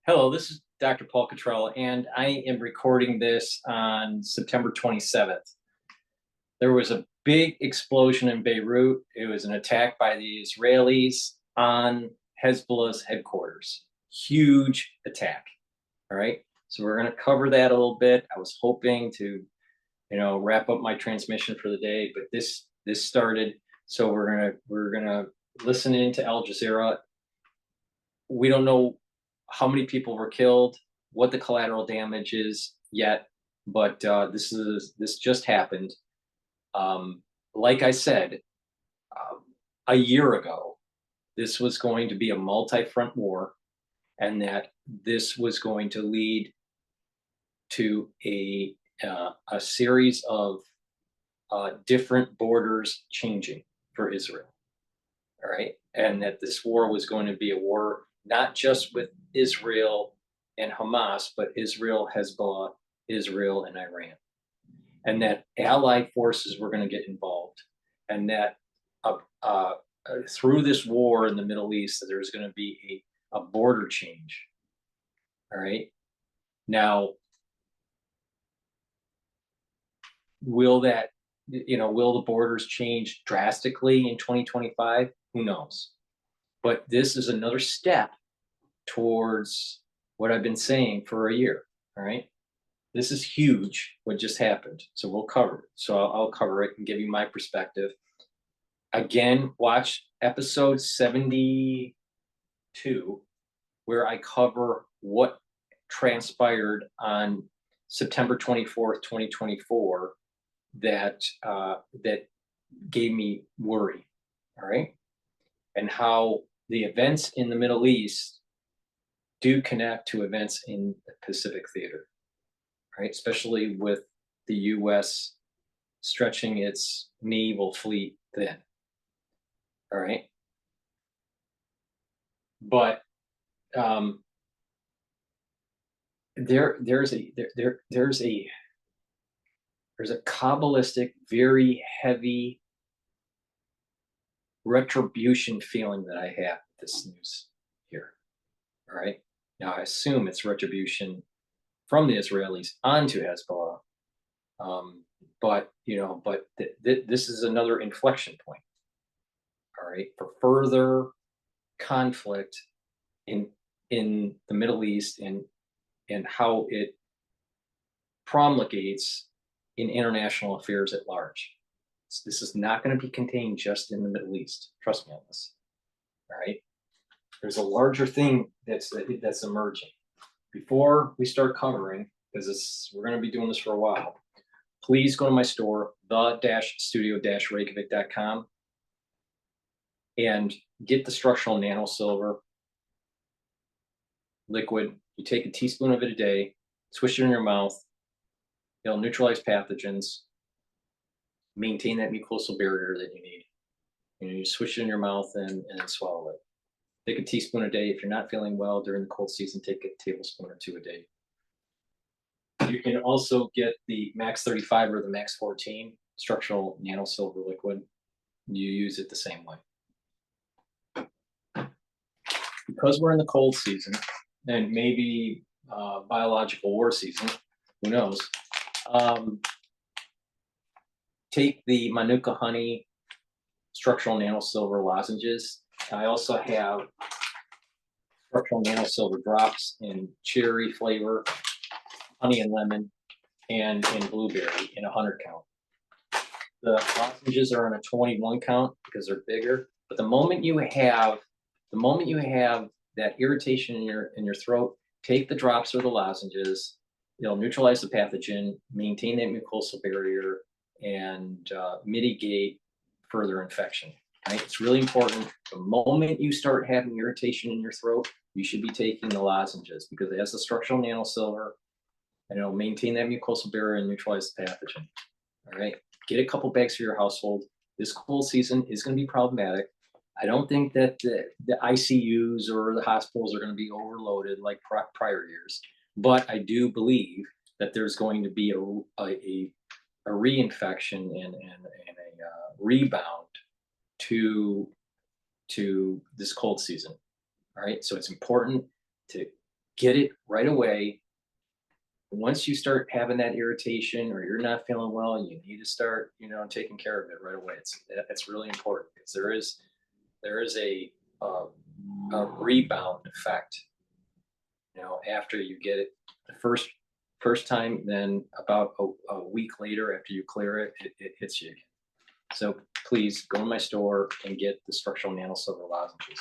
Hello, this is Dr. Paul Cottrell, and I am recording this on September 27th. There was a big explosion in Beirut. It was an attack by the Israelis on Hezbollah's headquarters. Huge attack. All right. So we're going to cover that a little bit. I was hoping to, wrap up my transmission for the day, but this started. So we're gonna listen into Al Jazeera. We don't know how many people were killed, what the collateral damage is yet, but this just happened. Like I said, a year ago, this was going to be a multi-front war, and that this was going to lead to a series of different borders changing for Israel. All right, and that this war was going to be a war not just with Israel and Hamas, but Israel, Hezbollah, Israel, and Iran, and that allied forces were going to get involved, and that uh, uh, through this war in the Middle East, that there's going to be a border change. All right, now will the borders change drastically in 2025? Who knows? But this is another step towards what I've been saying for a year. All right. This is huge, what just happened. So we'll cover it. So I'll cover it and give you my perspective. Again, watch episode 72, where I cover what transpired on September 24th, 2024, that gave me worry. All right. And how the events in the Middle East do connect to events in the Pacific theater, right? Especially with the U.S. stretching its naval fleet thin. All right. But there's a Kabbalistic, very heavy retribution feeling that I have with this news here. All right. Now, I assume it's retribution from the Israelis onto Hezbollah. This is another inflection point. All right. For further conflict in the Middle East, and how it promulgates in international affairs at large. This is not going to be contained just in the Middle East. Trust me on this. All right. There's a larger thing that's emerging. Before we start covering, because we're going to be doing this for a while, please go to my store, the-studio-reykjavik.com, and get the structural nano silver liquid. You take a teaspoon of it a day, swish it in your mouth. It'll neutralize pathogens, maintain that mucosal barrier that you need. You swish it in your mouth and swallow it. Take a teaspoon a day. If you're not feeling well during the cold season, take a tablespoon or two a day. You can also get the Max 35 or the Max 14 structural nano silver liquid. You use it the same way. Because we're in the cold season, and maybe biological war season, who knows? Take the Manuka honey structural nano silver lozenges. I also have structural nano silver drops in cherry flavor, honey and lemon, and in blueberry in 100 count. The lozenges are on a 21 count because they're bigger. But the moment you have that irritation in your throat, take the drops or the lozenges. It'll neutralize the pathogen, maintain that mucosal barrier, and mitigate further infection. Right? It's really important. The moment you start having irritation in your throat, you should be taking the lozenges, because it has the structural nano silver, and it'll maintain that mucosal barrier and neutralize the pathogen. All right. Get a couple bags for your household. This cold season is going to be problematic. I don't think that the ICUs or the hospitals are going to be overloaded like prior years, but I do believe that there's going to be a reinfection and a rebound to this cold season. All right, so it's important to get it right away. Once you start having that irritation or you're not feeling well, you need to start, taking care of it right away. It's really important because there is a rebound effect. After you get it the first time, then about a week later after you clear it, it hits you again. So please go to my store and get the structural nano silver lozenges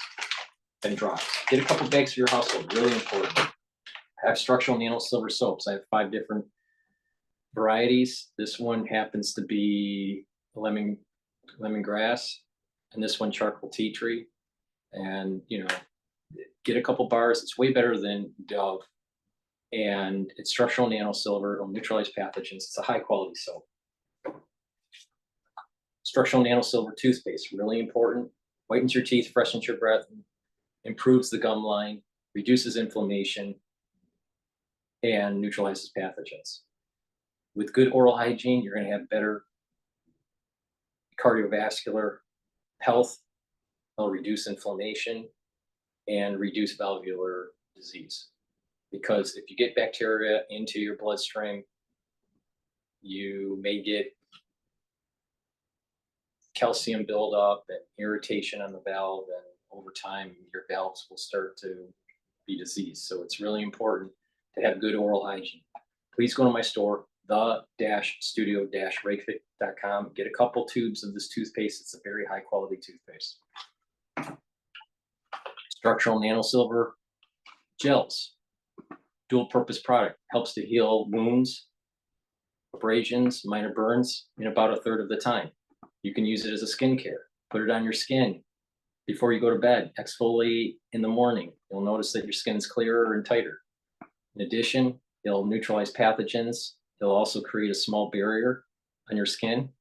and drops. Get a couple bags for your household, really important. I have structural nano silver soaps. I have 5 different varieties. This one happens to be lemongrass, and this one charcoal tea tree. And get a couple bars. It's way better than Dove, and it's structural nano silver. It'll neutralize pathogens. It's a high quality soap. Structural nano silver toothpaste, really important. Whitens your teeth, freshens your breath, improves the gum line, reduces inflammation, and neutralizes pathogens. With good oral hygiene, you're going to have better cardiovascular health. It'll reduce inflammation and reduce valvular disease. Because if you get bacteria into your bloodstream, you may get calcium buildup and irritation on the valve, and over time, your valves will start to be diseased. So it's really important to have good oral hygiene. Please go to my store, the-studio-reykjavik.com. Get a couple tubes of this toothpaste. It's a very high quality toothpaste. Structural nano silver gels, dual purpose product, helps to heal wounds, abrasions, minor burns in about 1/3 of the time. You can use it as a skincare. Put it on your skin before you go to bed. Exfoliate in the morning. You'll notice that your skin is clearer and tighter. In addition, it'll neutralize pathogens. It'll also create a small barrier on your skin,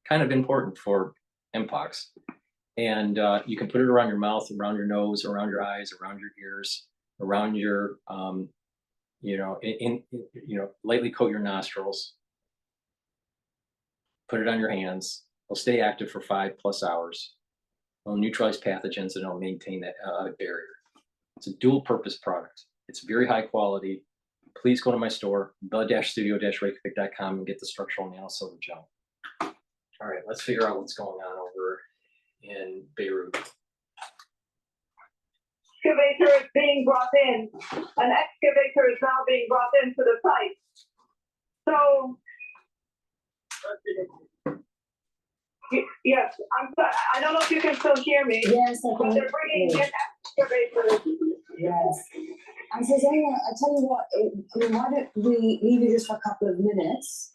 kind of important for mpox. And you can put it around your mouth, around your nose, around your eyes, around your ears, around your, lightly coat your nostrils. Put it on your hands. It'll stay active for 5+ hours. It'll neutralize pathogens and it'll maintain that barrier. It's a dual purpose product. It's very high quality. Please go to my store, the-studio-reykjavik.com, and get the structural nano silver gel. All right, let's figure out what's going on over in Beirut. Excavator is being brought in. An excavator is now being brought into the site. So, yes, I'm sorry. I don't know if you can still hear me. Yes, I But can. they're bringing in excavators. Yes. And so, Zena, I tell you what, why don't we leave you just for a couple of minutes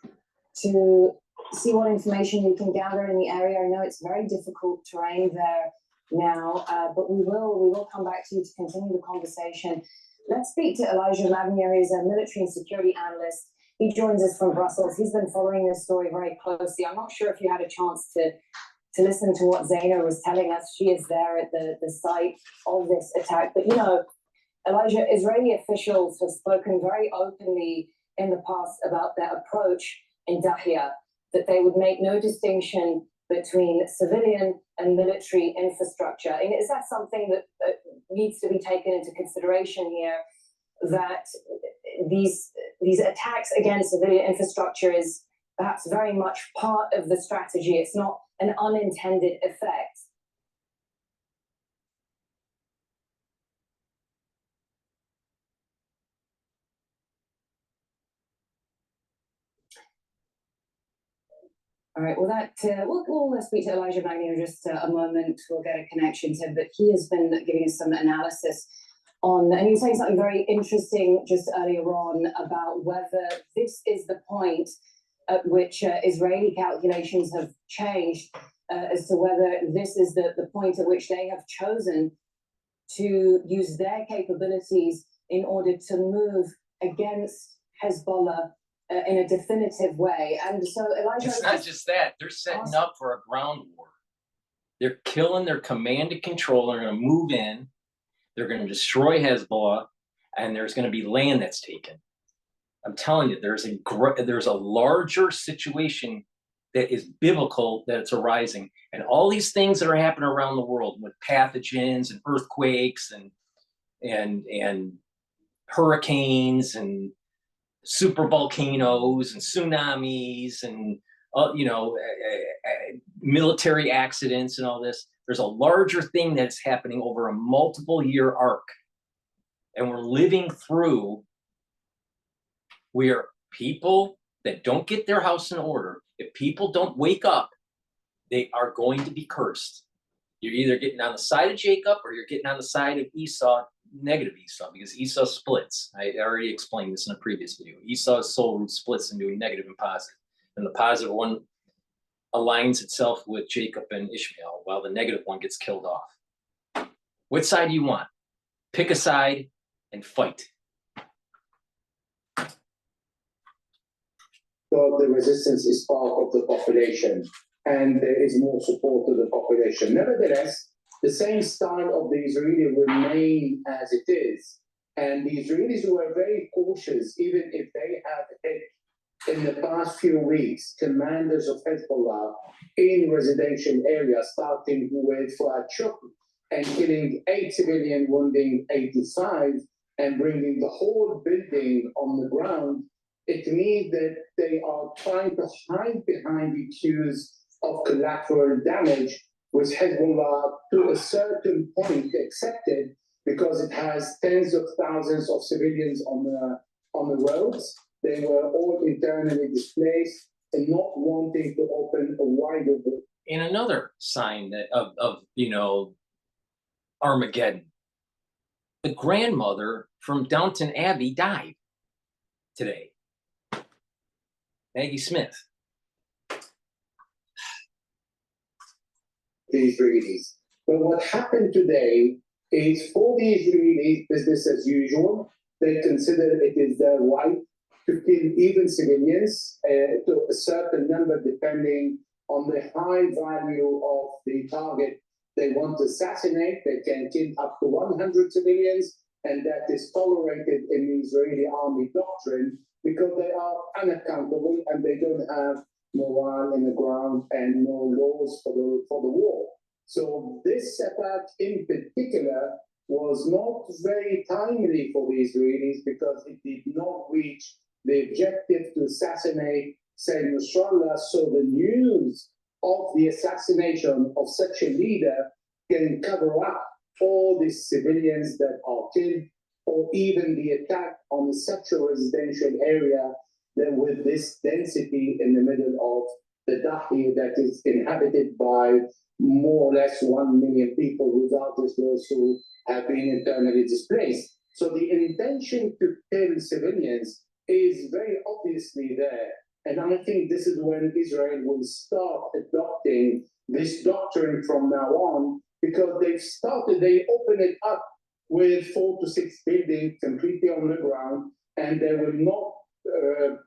to see what information you can gather in the area. I know it's very difficult terrain there now, but we will come back to you to continue the conversation. Let's speak to Elijah Magnier, who's a military and security analyst. He joins us from Brussels. He's been following this story very closely. I'm not sure if you had a chance to listen to what Zena was telling us. She is there at the site of this attack. But, Elijah, Israeli officials have spoken very openly in the past about their approach in Dahia, that they would make no distinction between civilian and military infrastructure. And is that something that needs to be taken into consideration here, that these attacks against civilian infrastructure is perhaps very much part of the strategy? It's not an unintended effect. All right, well, we'll speak to Elijah Magnier in just a moment. We'll get a connection to him, but he has been giving us some analysis on, and he was saying something very interesting just earlier on about whether this is the point at which Israeli calculations have changed as to whether this is the point at which they have chosen to use their capabilities in order to move against Hezbollah in a definitive way. And so, Elijah, it's not just that. They're setting up for a ground war. They're killing their command and control. They're going to move in. They're going to destroy Hezbollah, and there's going to be land that's taken. I'm telling you, there's a larger situation that is biblical that's arising, and all these things that are happening around the world with pathogens and earthquakes and hurricanes and super volcanoes and tsunamis and military accidents and all this. There's a larger thing that's happening over a multiple year arc, and we're living through where people that don't get their house in order, if people don't wake up, they are going to be cursed. You're either getting on the side of Jacob or you're getting on the side of Esau, negative Esau, because Esau splits. I already explained this in a previous video. Esau's soul root splits into a negative and positive. And the positive one aligns itself with Jacob and Ishmael, while the negative one gets killed off. What side do you want? Pick a side and fight. So the resistance is part of the population, and there is more support to the population. Nevertheless, the same style of the Israeli remain as it is. And the Israelis were very cautious, even if they have hit in the past few weeks commanders of Hezbollah in residential areas, starting with Fuad and killing 8 civilians, wounding 85, and bringing the whole building on the ground. It means that they are trying to hide behind the accuse of collateral damage, which Hezbollah, to a certain point, accepted because it has tens of thousands of civilians on the roads. They were all internally displaced and not wanting to open a wider door. In another sign that of Armageddon, the grandmother from Downton Abbey died today. Maggie Smith. The Israelis. But what happened today is, for the Israelis, business as usual. They consider it is their right to kill even civilians to a certain number, depending on the high value of the target they want to assassinate. They can kill up to 100 civilians, and that is tolerated in the Israeli army doctrine because they are unaccountable and they don't have morale in the ground and no laws for the war. So this attack in particular was not very timely for the Israelis because it did not reach the objective to assassinate Sayyid Nasrallah. So the news of the assassination of such a leader can cover up all the civilians that are killed, or even the attack on such a residential area that with this density in the middle of the Dahi that is inhabited by more or less 1 million people, regardless of those who have been internally displaced. So the intention to kill civilians is very obviously there. And I think this is when Israel will start adopting this doctrine from now on, because they open it up with 4 to 6 buildings completely on the ground, and they will not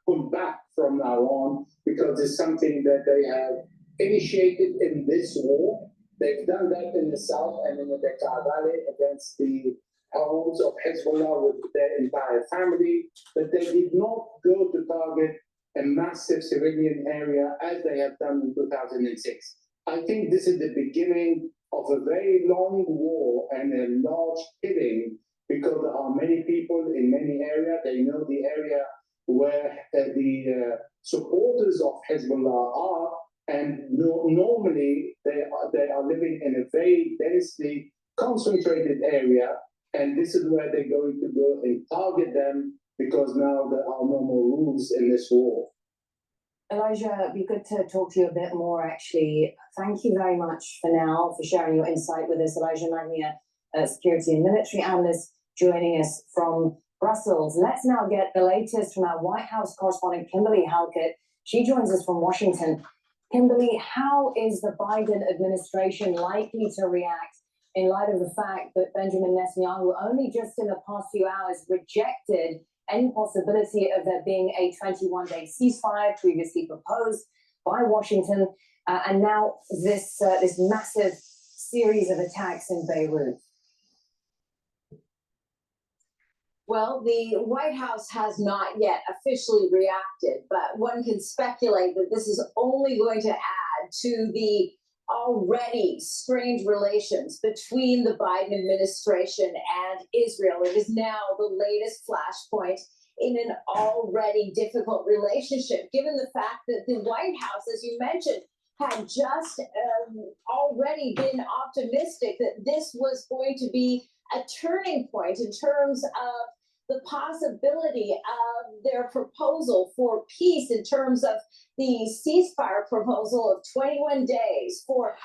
pull back from now on, because it's something that they have initiated in this war. They've done that in the south and in the Bekaa Valley against the homes of Hezbollah with their entire family, but they did not go to target a massive civilian area as they have done in 2006. I think this is the beginning of a very long war and a large killing, because there are many people in many areas. They know the area where the supporters of Hezbollah are, and normally they are living in a very densely concentrated area, and this is where they're going to go and target them, because now there are no more rules in this war. Elijah, it'd be good to talk to you a bit more, actually. Thank you very much for now for sharing your insight with us. Elijah Magnia, security and military analyst, joining us from Brussels. Let's now get the latest from our White House correspondent, Kimberly Halkett. She joins us from Washington. Kimberly, how is the Biden administration likely to react in light of the fact that Benjamin Netanyahu only just in the past few hours rejected any possibility of there being a 21-day ceasefire previously proposed by Washington, and now this massive series of attacks in Beirut? Well, the White House has not yet officially reacted, but one can speculate that this is only going to add to the already strained relations between the Biden administration and Israel. It is now the latest flashpoint in an already difficult relationship, given the fact that the White House, as you mentioned, had just already been optimistic that this was going to be a turning point in terms of the possibility of their proposal for peace, in terms of the ceasefire proposal of 21 days for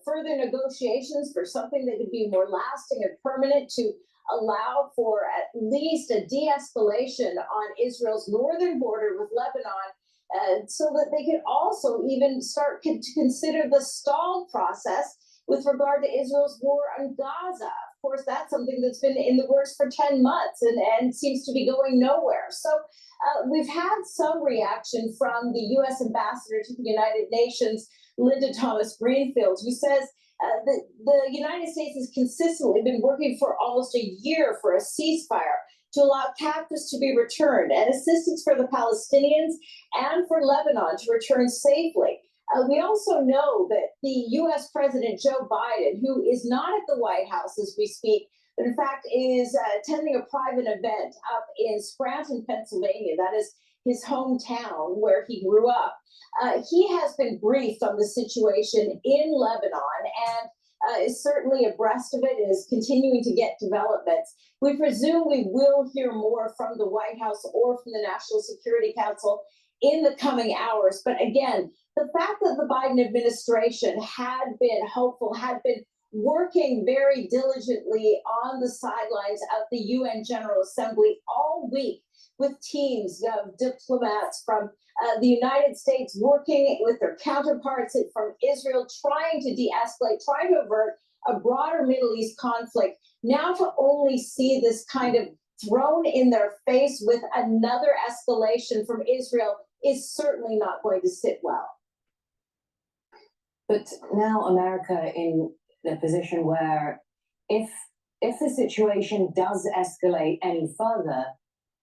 further negotiations for something that could be more lasting and permanent, to allow for at least a de-escalation on Israel's northern border with Lebanon, so that they could also even start to consider the stalled process with regard to Israel's war on Gaza. Of course, that's something that's been in the works for 10 months and seems to be going nowhere. So we've had some reaction from the U.S. ambassador to the United Nations, Linda Thomas-Greenfield, who says that the United States has consistently been working for almost a year for a ceasefire to allow captives to be returned and assistance for the Palestinians and for Lebanon to return safely. We also know that the U.S. President Joe Biden, who is not at the White House as we speak, but in fact is attending a private event up in Scranton, Pennsylvania, that is his hometown where he grew up, he has been briefed on the situation in Lebanon and is certainly abreast of it and is continuing to get developments. We presume we will hear more from the White House or from the National Security Council in the coming hours. But again, the fact that the Biden administration had been hopeful, had been working very diligently on the sidelines of the UN General Assembly all week with teams of diplomats from the United States working with their counterparts from Israel, trying to de-escalate, trying to avert a broader Middle East conflict, now to only see this kind of thrown in their face with another escalation from Israel is certainly not going to sit well. But now America in the position where if the situation does escalate any further,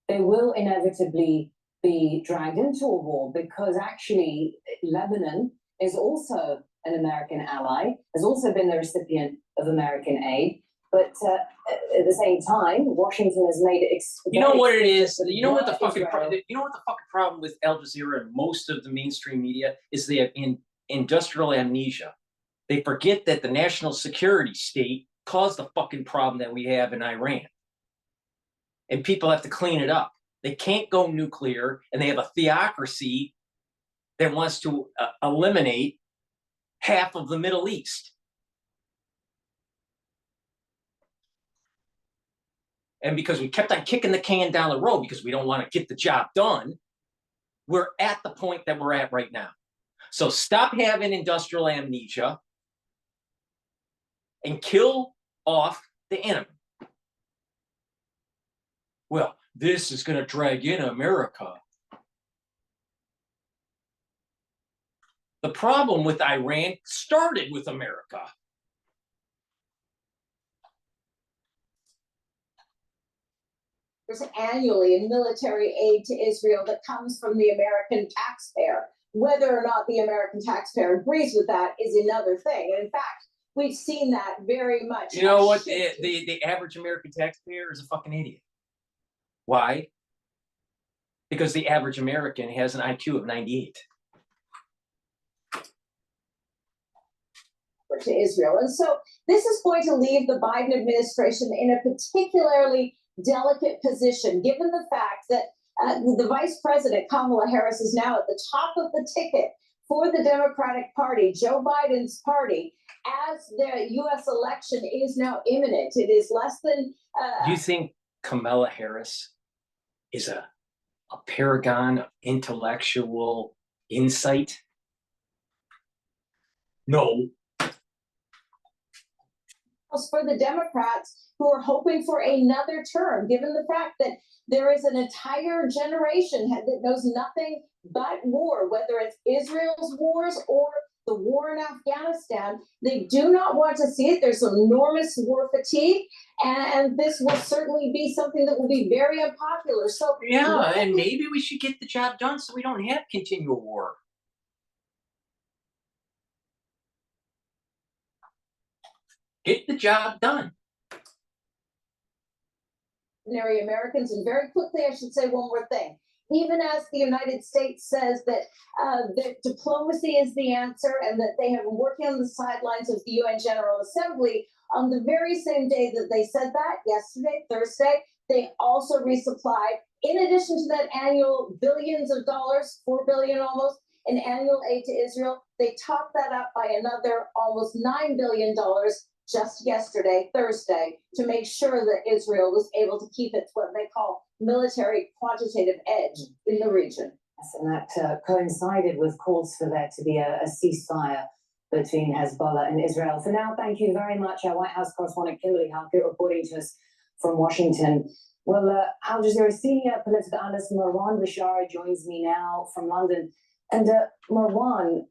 they will inevitably be dragged into a war, because actually Lebanon is also an American ally, has also been the recipient of American aid. But at the same time, Washington has made it. You know what it is? You know what the fucking problem with Al Jazeera and most of the mainstream media is? They have industrial amnesia. They forget that the national security state caused the fucking problem that we have in Iran. And people have to clean it up. They can't go nuclear, and they have a theocracy that wants to eliminate half of the Middle East. And because we kept on kicking the can down the road because we don't want to get the job done, we're at the point that we're at right now. So stop having industrial amnesia and kill off the enemy. Well, this is going to drag in America. The problem with Iran started with America. There's annually in military aid to Israel that comes from the American taxpayer. Whether or not the American taxpayer agrees with that is another thing. And in fact, we've seen that very much. You know what? The average American taxpayer is a fucking idiot. Why? Because the average American has an IQ of 98. To Israel. And so this is going to leave the Biden administration in a particularly delicate position, given the fact that the Vice President, Kamala Harris, is now at the top of the ticket for the Democratic Party, Joe Biden's party, as the U.S. election is now imminent. It is less than... Do you think Kamala Harris is a paragon of intellectual insight? No. For the Democrats who are hoping for another term, given the fact that there is an entire generation that knows nothing but war, whether it's Israel's wars or the war in Afghanistan. They do not want to see it. There's enormous war fatigue, and this will certainly be something that will be very unpopular. So yeah, and maybe we should get the job done so we don't have continual war. Get the job done. Ordinary Americans, and very quickly, I should say one more thing. Even as the United States says that diplomacy is the answer and that they have been working on the sidelines of the UN General Assembly, on the very same day that they said that, yesterday, Thursday, they also resupplied, in addition to that annual billions of dollars, 4 billion almost, in annual aid to Israel, they topped that up by another almost $9 billion just yesterday, Thursday, to make sure that Israel was able to keep its what they call military quantitative edge in the region. Yes, and that coincided with calls for there to be a ceasefire between Hezbollah and Israel. For now, thank you very much, our White House correspondent Kimberly Halkett reporting to us from Washington. Well, Al Jazeera senior political analyst Marwan Bashari joins me now from London. And Marwan,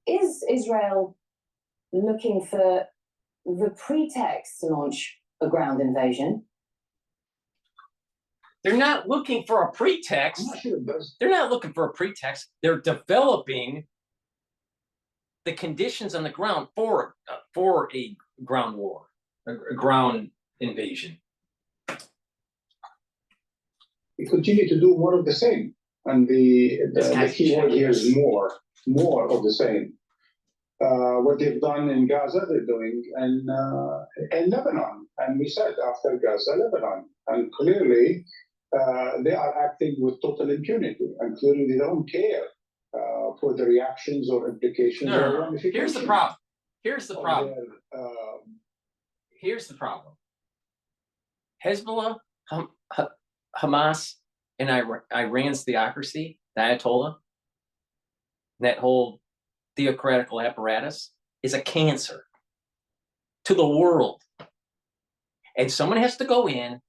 is Israel looking for the pretext to launch a ground invasion? They're not looking for a pretext. They're not looking for a pretext. They're developing the conditions on the ground for a ground war, a ground invasion. We continue to do more of the same, and the key word here is more of the same. What they've done in Gaza, they're doing in Lebanon, and we said after Gaza, Lebanon, and clearly they are acting with total impunity, and clearly they don't care for the reactions or implications. No. Here's the problem. Here's the problem. Here's the problem. Hezbollah, Hamas, and Iran's theocracy, the Ayatollah, that whole theocratical apparatus is a cancer to the world. And someone has to go in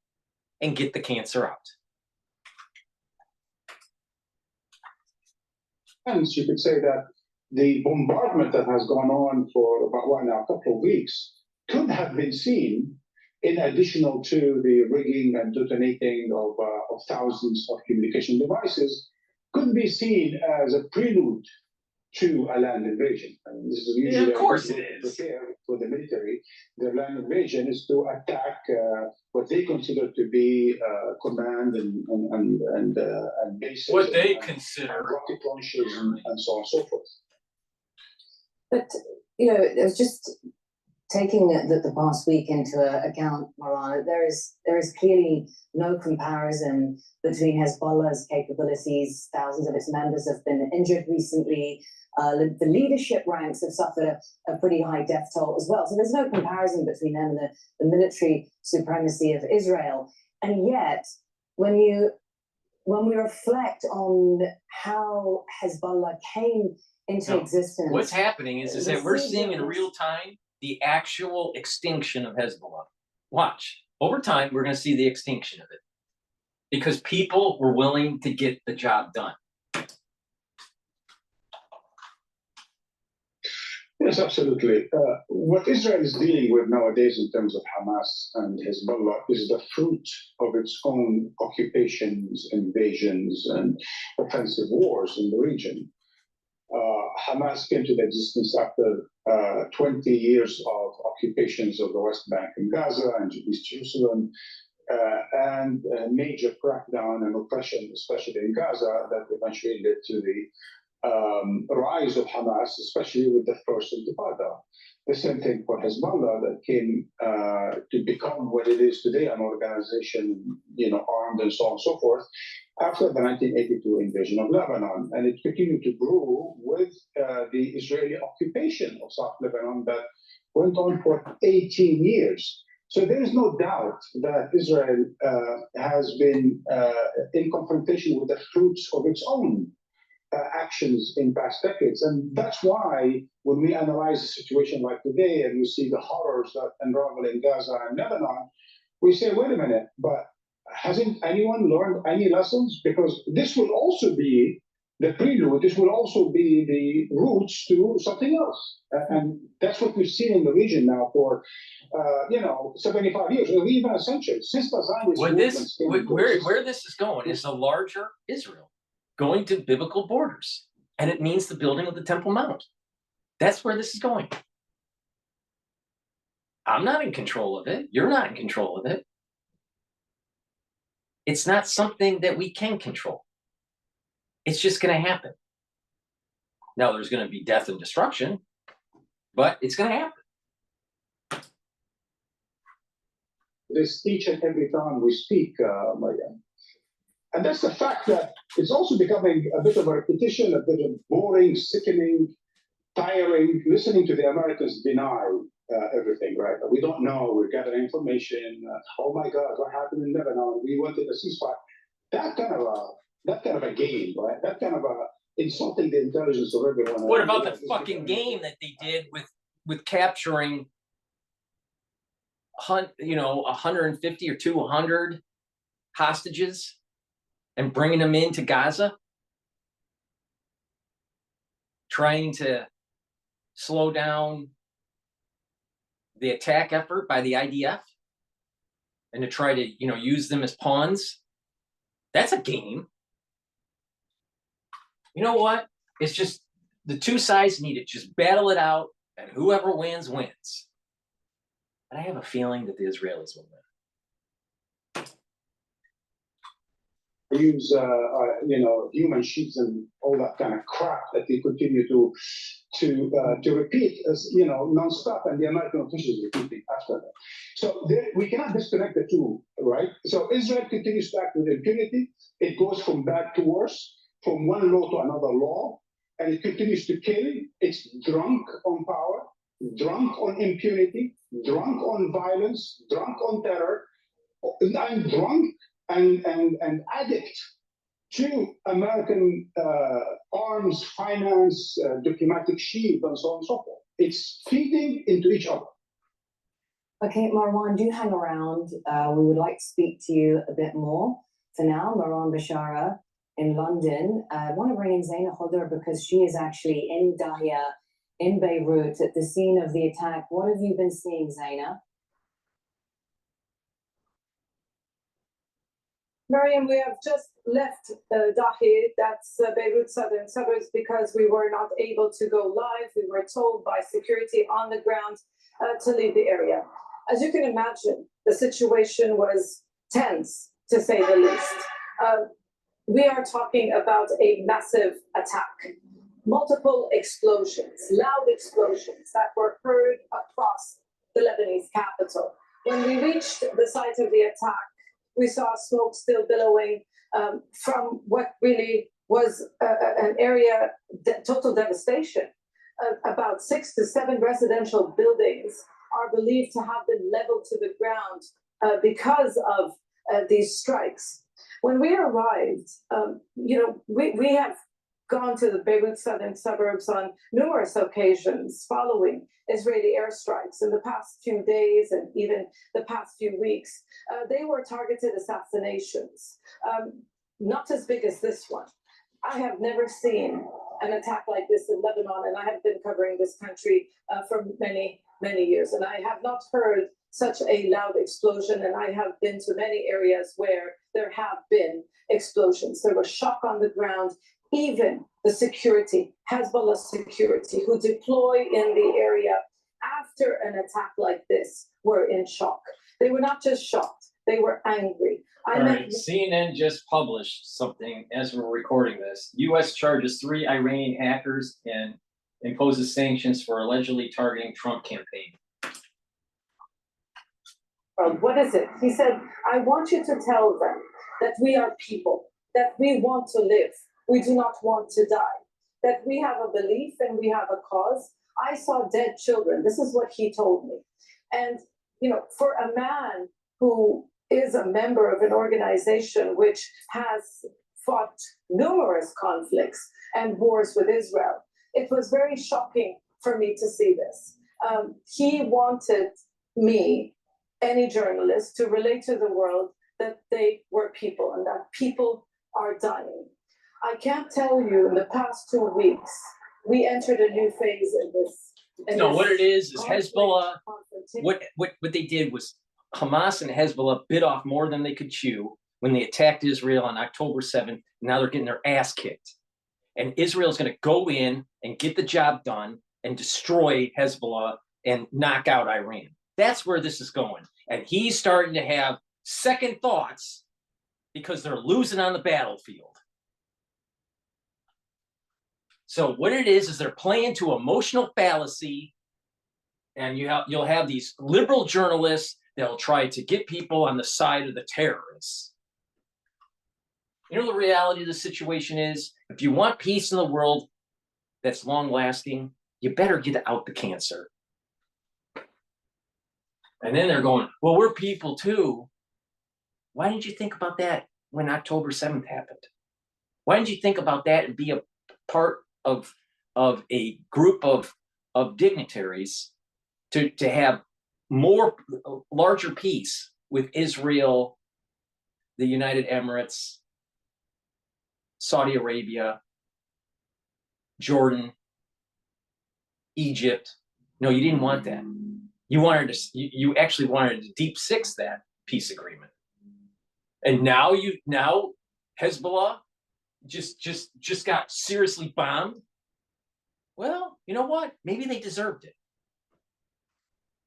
and get the cancer out. Hence, you could say that the bombardment that has gone on for about a couple of weeks could have been seen in addition to the rigging and detonating of thousands of communication devices, could be seen as a prelude to a land invasion. I mean, this is usually, of course it is. For the military, the land invasion is to attack what they consider to be command and bases. What they consider rocket launches and so on and so forth. But it was just taking the past week into account, Marwan, there is clearly no comparison between Hezbollah's capabilities. Thousands of its members have been injured recently. The leadership ranks have suffered a pretty high death toll as well. So there's no comparison between them and the military supremacy of Israel. And yet, when we reflect on how Hezbollah came into existence, what's happening is that we're seeing in real time the actual extinction of Hezbollah. Watch. Over time, we're going to see the extinction of it because people were willing to get the job done. Yes, absolutely. What Israel is dealing with nowadays in terms of Hamas and Hezbollah is the fruit of its own occupations, invasions, and offensive wars in the region. Hamas came to the existence after 20 years of occupations of the West Bank and Gaza and East Jerusalem, and a major crackdown and oppression, especially in Gaza, that eventually led to the rise of Hamas, especially with the first Intifada. The same thing for Hezbollah, that came to become what it is today, an organization, armed and so on and so forth, after the 1982 invasion of Lebanon. And it continued to grow with the Israeli occupation of South Lebanon that went on for 18 years. So there is no doubt that Israel has been in confrontation with the fruits of its own actions in past decades. And that's why when we analyze a situation like today and we see the horrors that unravel in Gaza and Lebanon, we say, wait a minute, but hasn't anyone learned any lessons? Because this will also be the prelude, this will also be the roots to something else. And that's what we've seen in the region now for, 75 years, or even a century, since the Zionist movement. Where this is going is a larger Israel, going to biblical borders. And it means the building of the Temple Mount. That's where this is going. I'm not in control of it. You're not in control of it. It's not something that we can control. It's just going to happen. Now, there's going to be death and destruction, but it's going to happen. This each and every time we speak, Mariam. And that's the fact that it's also becoming a bit of a repetition, a bit of boring, sickening, tiring, listening to the Americans deny everything, right? We don't know, we're gathering information. Oh my God, what happened in Lebanon? We wanted a ceasefire. That kind of a game, right? That kind of a insulting the intelligence of everyone. What about the fucking game that they did with capturing 150 or 200 hostages and bringing them into Gaza, trying to slow down the attack effort by the IDF and to try to, use them as pawns? That's a game. You know what? It's just the two sides need to just battle it out, and whoever wins, wins. But I have a feeling that the Israelis will win. Use human sheets and all that kind of crap that they continue to repeat as nonstop, and the American officials repeating after that. So we cannot disconnect the two, right? So Israel continues to act with impunity. It goes from bad to worse, from one law to another law, and it continues to kill. It's drunk on power, drunk on impunity, drunk on violence, drunk on terror, and drunk and addict to American arms, finance, diplomatic shield, and so on and so forth. It's feeding into each other. Okay, Marwan, do hang around. We would like to speak to you a bit more. For now, Marwan Bashara in London. I want to bring in Zaina Khodr because she is actually in Dahia, in Beirut, at the scene of the attack. What have you been seeing, Zaina? Mariam, we have just left Dahir, that's Beirut southern suburbs, because we were not able to go live. We were told by security on the ground to leave the area. As you can imagine, the situation was tense, to say the least. We are talking about a massive attack. Multiple explosions, loud explosions that were heard across the Lebanese capital. When we reached the site of the attack, we saw smoke still billowing from what really was an area, total devastation. About 6 to 7 residential buildings are believed to have been leveled to the ground because of these strikes. When we arrived, we have gone to the Beirut southern suburbs on numerous occasions following Israeli airstrikes in the past few days and even the past few weeks. They were targeted assassinations, not as big as this one. I have never seen an attack like this in Lebanon, and I have been covering this country for many, many years, and I have not heard such a loud explosion, and I have been to many areas where there have been explosions. There was shock on the ground. Even the security, Hezbollah security, who deploy in the area after an attack like this, were in shock. They were not just shocked, they were angry. CNN just published something as we're recording this. U.S. charges 3 Iranian hackers and imposes sanctions for allegedly targeting Trump campaign. What is it? He said, I want you to tell them that we are people, that we want to live. We do not want to die, that we have a belief and we have a cause. I saw dead children. This is what he told me. And, for a man who is a member of an organization which has fought numerous conflicts and wars with Israel, it was very shocking for me to see this. He wanted me, any journalist, to relate to the world that they were people and that people are dying. I can't tell you, in the past 2 weeks, we entered a new phase in this. What it is Hezbollah. What they did was Hamas and Hezbollah bit off more than they could chew when they attacked Israel on October 7th. Now they're getting their ass kicked. And Israel's going to go in and get the job done and destroy Hezbollah and knock out Iran. That's where this is going. And he's starting to have second thoughts because they're losing on the battlefield. So what it is they're playing to emotional fallacy, and you'll have these liberal journalists that'll try to get people on the side of the terrorists. You know, the reality of the situation is, if you want peace in the world that's long lasting, you better get out the cancer. And then they're going, well, we're people too. Why didn't you think about that when October 7th happened? Why didn't you think about that and be a part of a group of dignitaries to have larger peace with Israel, the United Emirates, Saudi Arabia, Jordan, Egypt? No, you didn't want that. You actually wanted to deep six that peace agreement. And now Hezbollah just got seriously bombed. Well, you know what? Maybe they deserved it.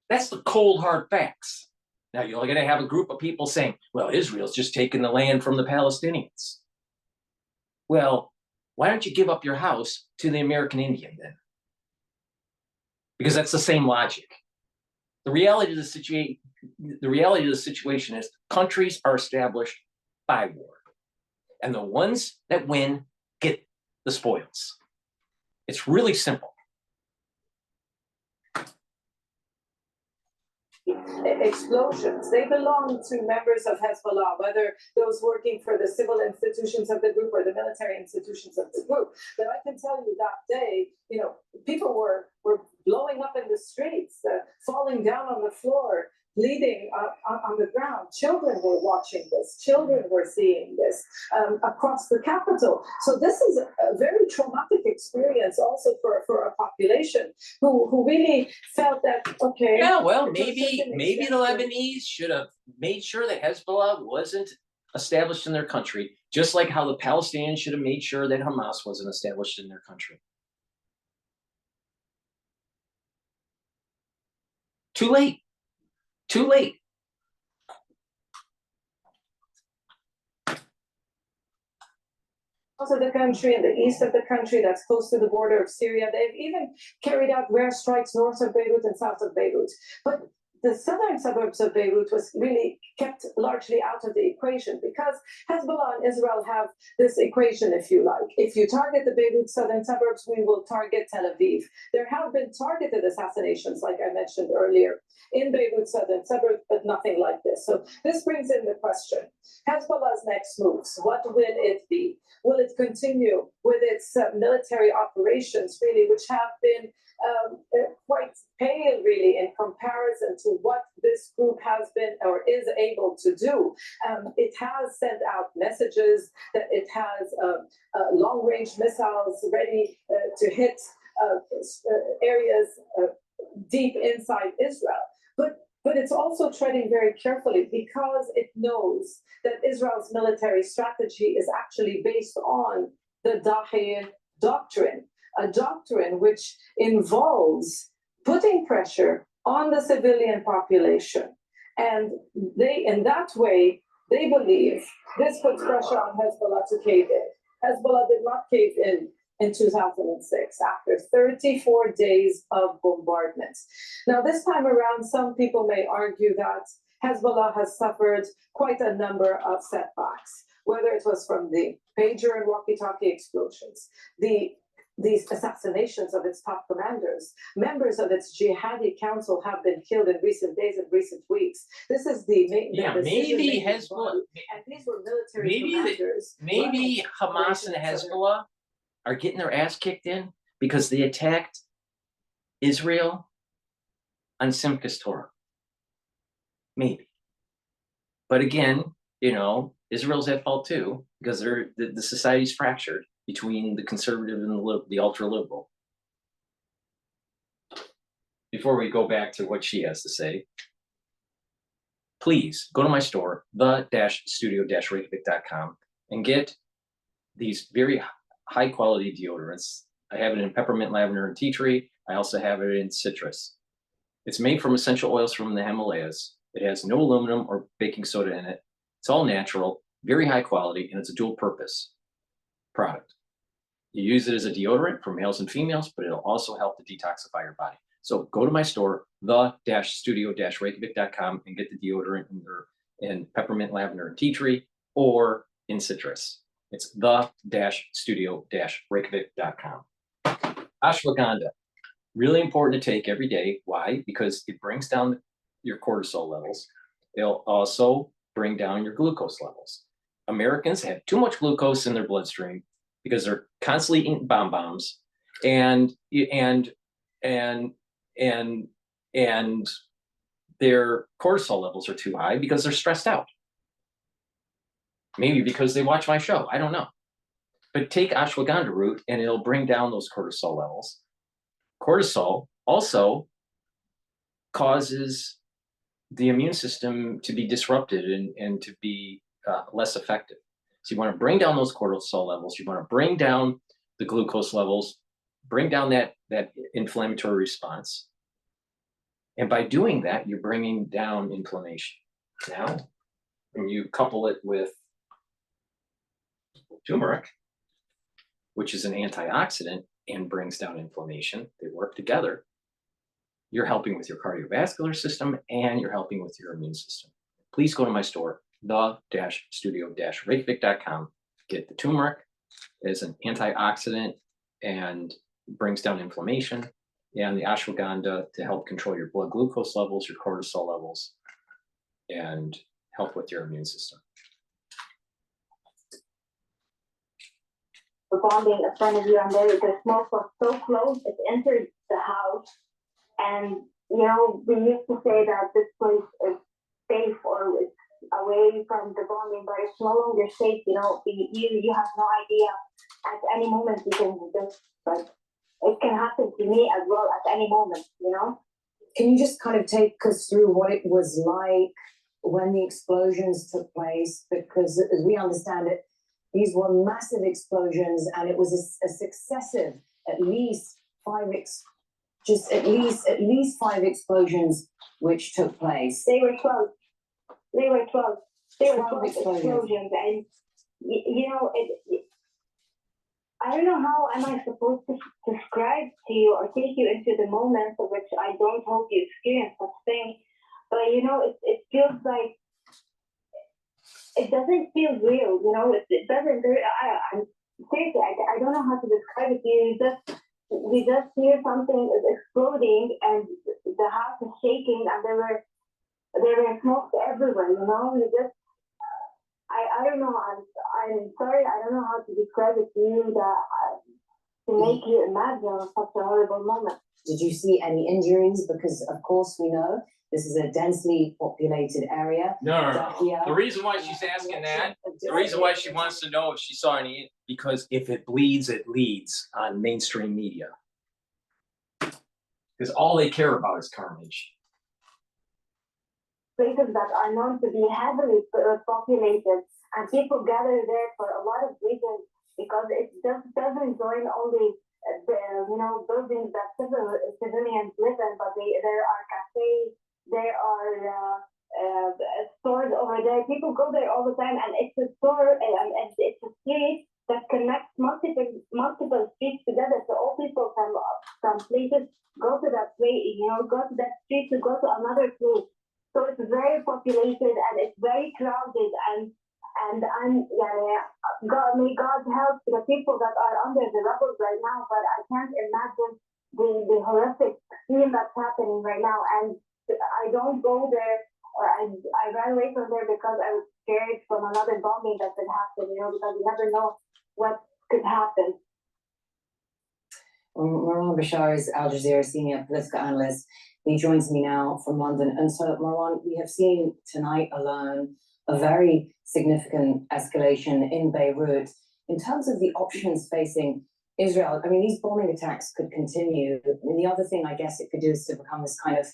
That's the cold hard facts. Now you're going to have a group of people saying, well, Israel's just taking the land from the Palestinians. Well, why don't you give up your house to the American Indian then? Because that's the same logic. The reality of the situation is countries are established by war. And the ones that win get the spoils. It's really simple. Explosions. They belong to members of Hezbollah, whether those working for the civil institutions of the group or the military institutions of the group. But I can tell you that day, people were blowing up in the streets, falling down on the floor, bleeding on the ground. Children were watching this. Children were seeing this across the capital. So this is a very traumatic experience also for a population who really felt that, okay. Yeah, well, maybe the Lebanese should have made sure that Hezbollah wasn't established in their country, just like how the Palestinians should have made sure that Hamas wasn't established in their country. Too late. Too late. Also, the country in the east of the country that's close to the border of Syria, they've even carried out rare strikes north of Beirut and south of Beirut. But the southern suburbs of Beirut was really kept largely out of the equation because Hezbollah and Israel have this equation, if you like. If you target the Beirut southern suburbs, we will target Tel Aviv. There have been targeted assassinations, like I mentioned earlier, in Beirut southern suburbs, but nothing like this. So this brings in the question, Hezbollah's next moves, what will it be? Will it continue with its military operations, really, which have been quite pale, really, in comparison to what this group has been or is able to do? It has sent out messages that it has long-range missiles ready to hit areas deep inside Israel. But it's also treading very carefully because it knows that Israel's military strategy is actually based on the Dahi doctrine, a doctrine which involves putting pressure on the civilian population. And in that way, they believe this puts pressure on Hezbollah to cave in. Hezbollah did not cave in 2006, after 34 days of bombardments. Now, this time around, some people may argue that Hezbollah has suffered quite a number of setbacks, whether it was from the pager and walkie-talkie explosions, these assassinations of its top commanders. Members of its jihadi council have been killed in recent days and recent weeks. This is maybe Hezbollah, and these were military commanders. Maybe Hamas and Hezbollah are getting their ass kicked in because they attacked Israel on Simchas Torah. Maybe. But again, Israel's at fault too, because the society's fractured between the conservative and the ultra-liberal. Before we go back to what she has to say, please go to my store, the-studio-reykjavik.com, and get these very high-quality deodorants. I have it in peppermint, lavender, and tea tree. I also have it in citrus. It's made from essential oils from the Himalayas. It has no aluminum or baking soda in it. It's all natural, very high quality, and it's a dual purpose product. You use it as a deodorant for males and females, but it'll also help to detoxify your body. So go to my store, the-studio-reykjavik.com, and get the deodorant in peppermint, lavender, and tea tree, or in citrus. It's the-studio-reykjavik.com. Ashwagandha, really important to take every day. Why? Because it brings down your cortisol levels. It'll also bring down your glucose levels. Americans have too much glucose in their bloodstream because they're constantly eating bombs, and their cortisol levels are too high because they're stressed out. Maybe because they watch my show, I don't know. But take ashwagandha root and it'll bring down those cortisol levels. Cortisol also causes the immune system to be disrupted and to be less effective. So you want to bring down those cortisol levels. You want to bring down the glucose levels, bring down that inflammatory response. And by doing that, you're bringing down inflammation. Now, when you couple it with turmeric, which is an antioxidant and brings down inflammation, they work together. You're helping with your cardiovascular system and you're helping with your immune system. Please go to my store, the-studio-reykjavik.com. Get the turmeric as an antioxidant and brings down inflammation, and the ashwagandha to help control your blood glucose levels, your cortisol levels, and help with your immune system. The bombing in front of you, and the smoke was so close, it entered the house. And, you know, we used to say that this place is safe or it's away from the bombing, but it's no longer safe. You know, you have no idea. At any moment, you can just, like, it can happen to me as well at any moment, you know? Can you just kind of take us through what it was like when the explosions took place? Because as we understand it, these were massive explosions, and it was a successive, at least five explosions which took place. They were 12. They were 12. They were 12 explosions. And, you know, I don't know how am I supposed to describe to you or take you into the moments of which I don't hope you experience such things. But, you know, it feels like, it doesn't feel real, you know, it doesn't, I'm seriously, I don't know how to describe it to you. We just hear something is exploding and the house is shaking and there were smoke everywhere, you know. I don't know. I'm sorry. I don't know how to describe it to you to make you imagine such a horrible moment. Did you see any injuries? Because of course we know this is a densely populated area. No. The reason why she's asking that, the reason why she wants to know if she saw any, because if it bleeds, it leads on mainstream media. Because all they care about is carnage. Places that are known to be heavily populated, and people gather there for a lot of reasons, because it just doesn't join only buildings that civilians live in, but there are cafes, there are stores over there. People go there all the time, and it's a store and it's a street that connects multiple streets together. So all people from places go to that place, go to that street to go to another place. So it's very populated and it's very crowded, and may God help the people that are under the rubble right now. But I can't imagine the horrific scene that's happening right now. And I don't go there, or I ran away from there because I was scared from another bombing that could happen. Because you never know what could happen. Marwan Bashar is Al Jazeera senior political analyst. He joins me now from London. And so, Marwan, we have seen tonight alone a very significant escalation in Beirut. In terms of the options facing Israel, I mean, these bombing attacks could continue. I mean, the other thing I guess it could do is to become this kind of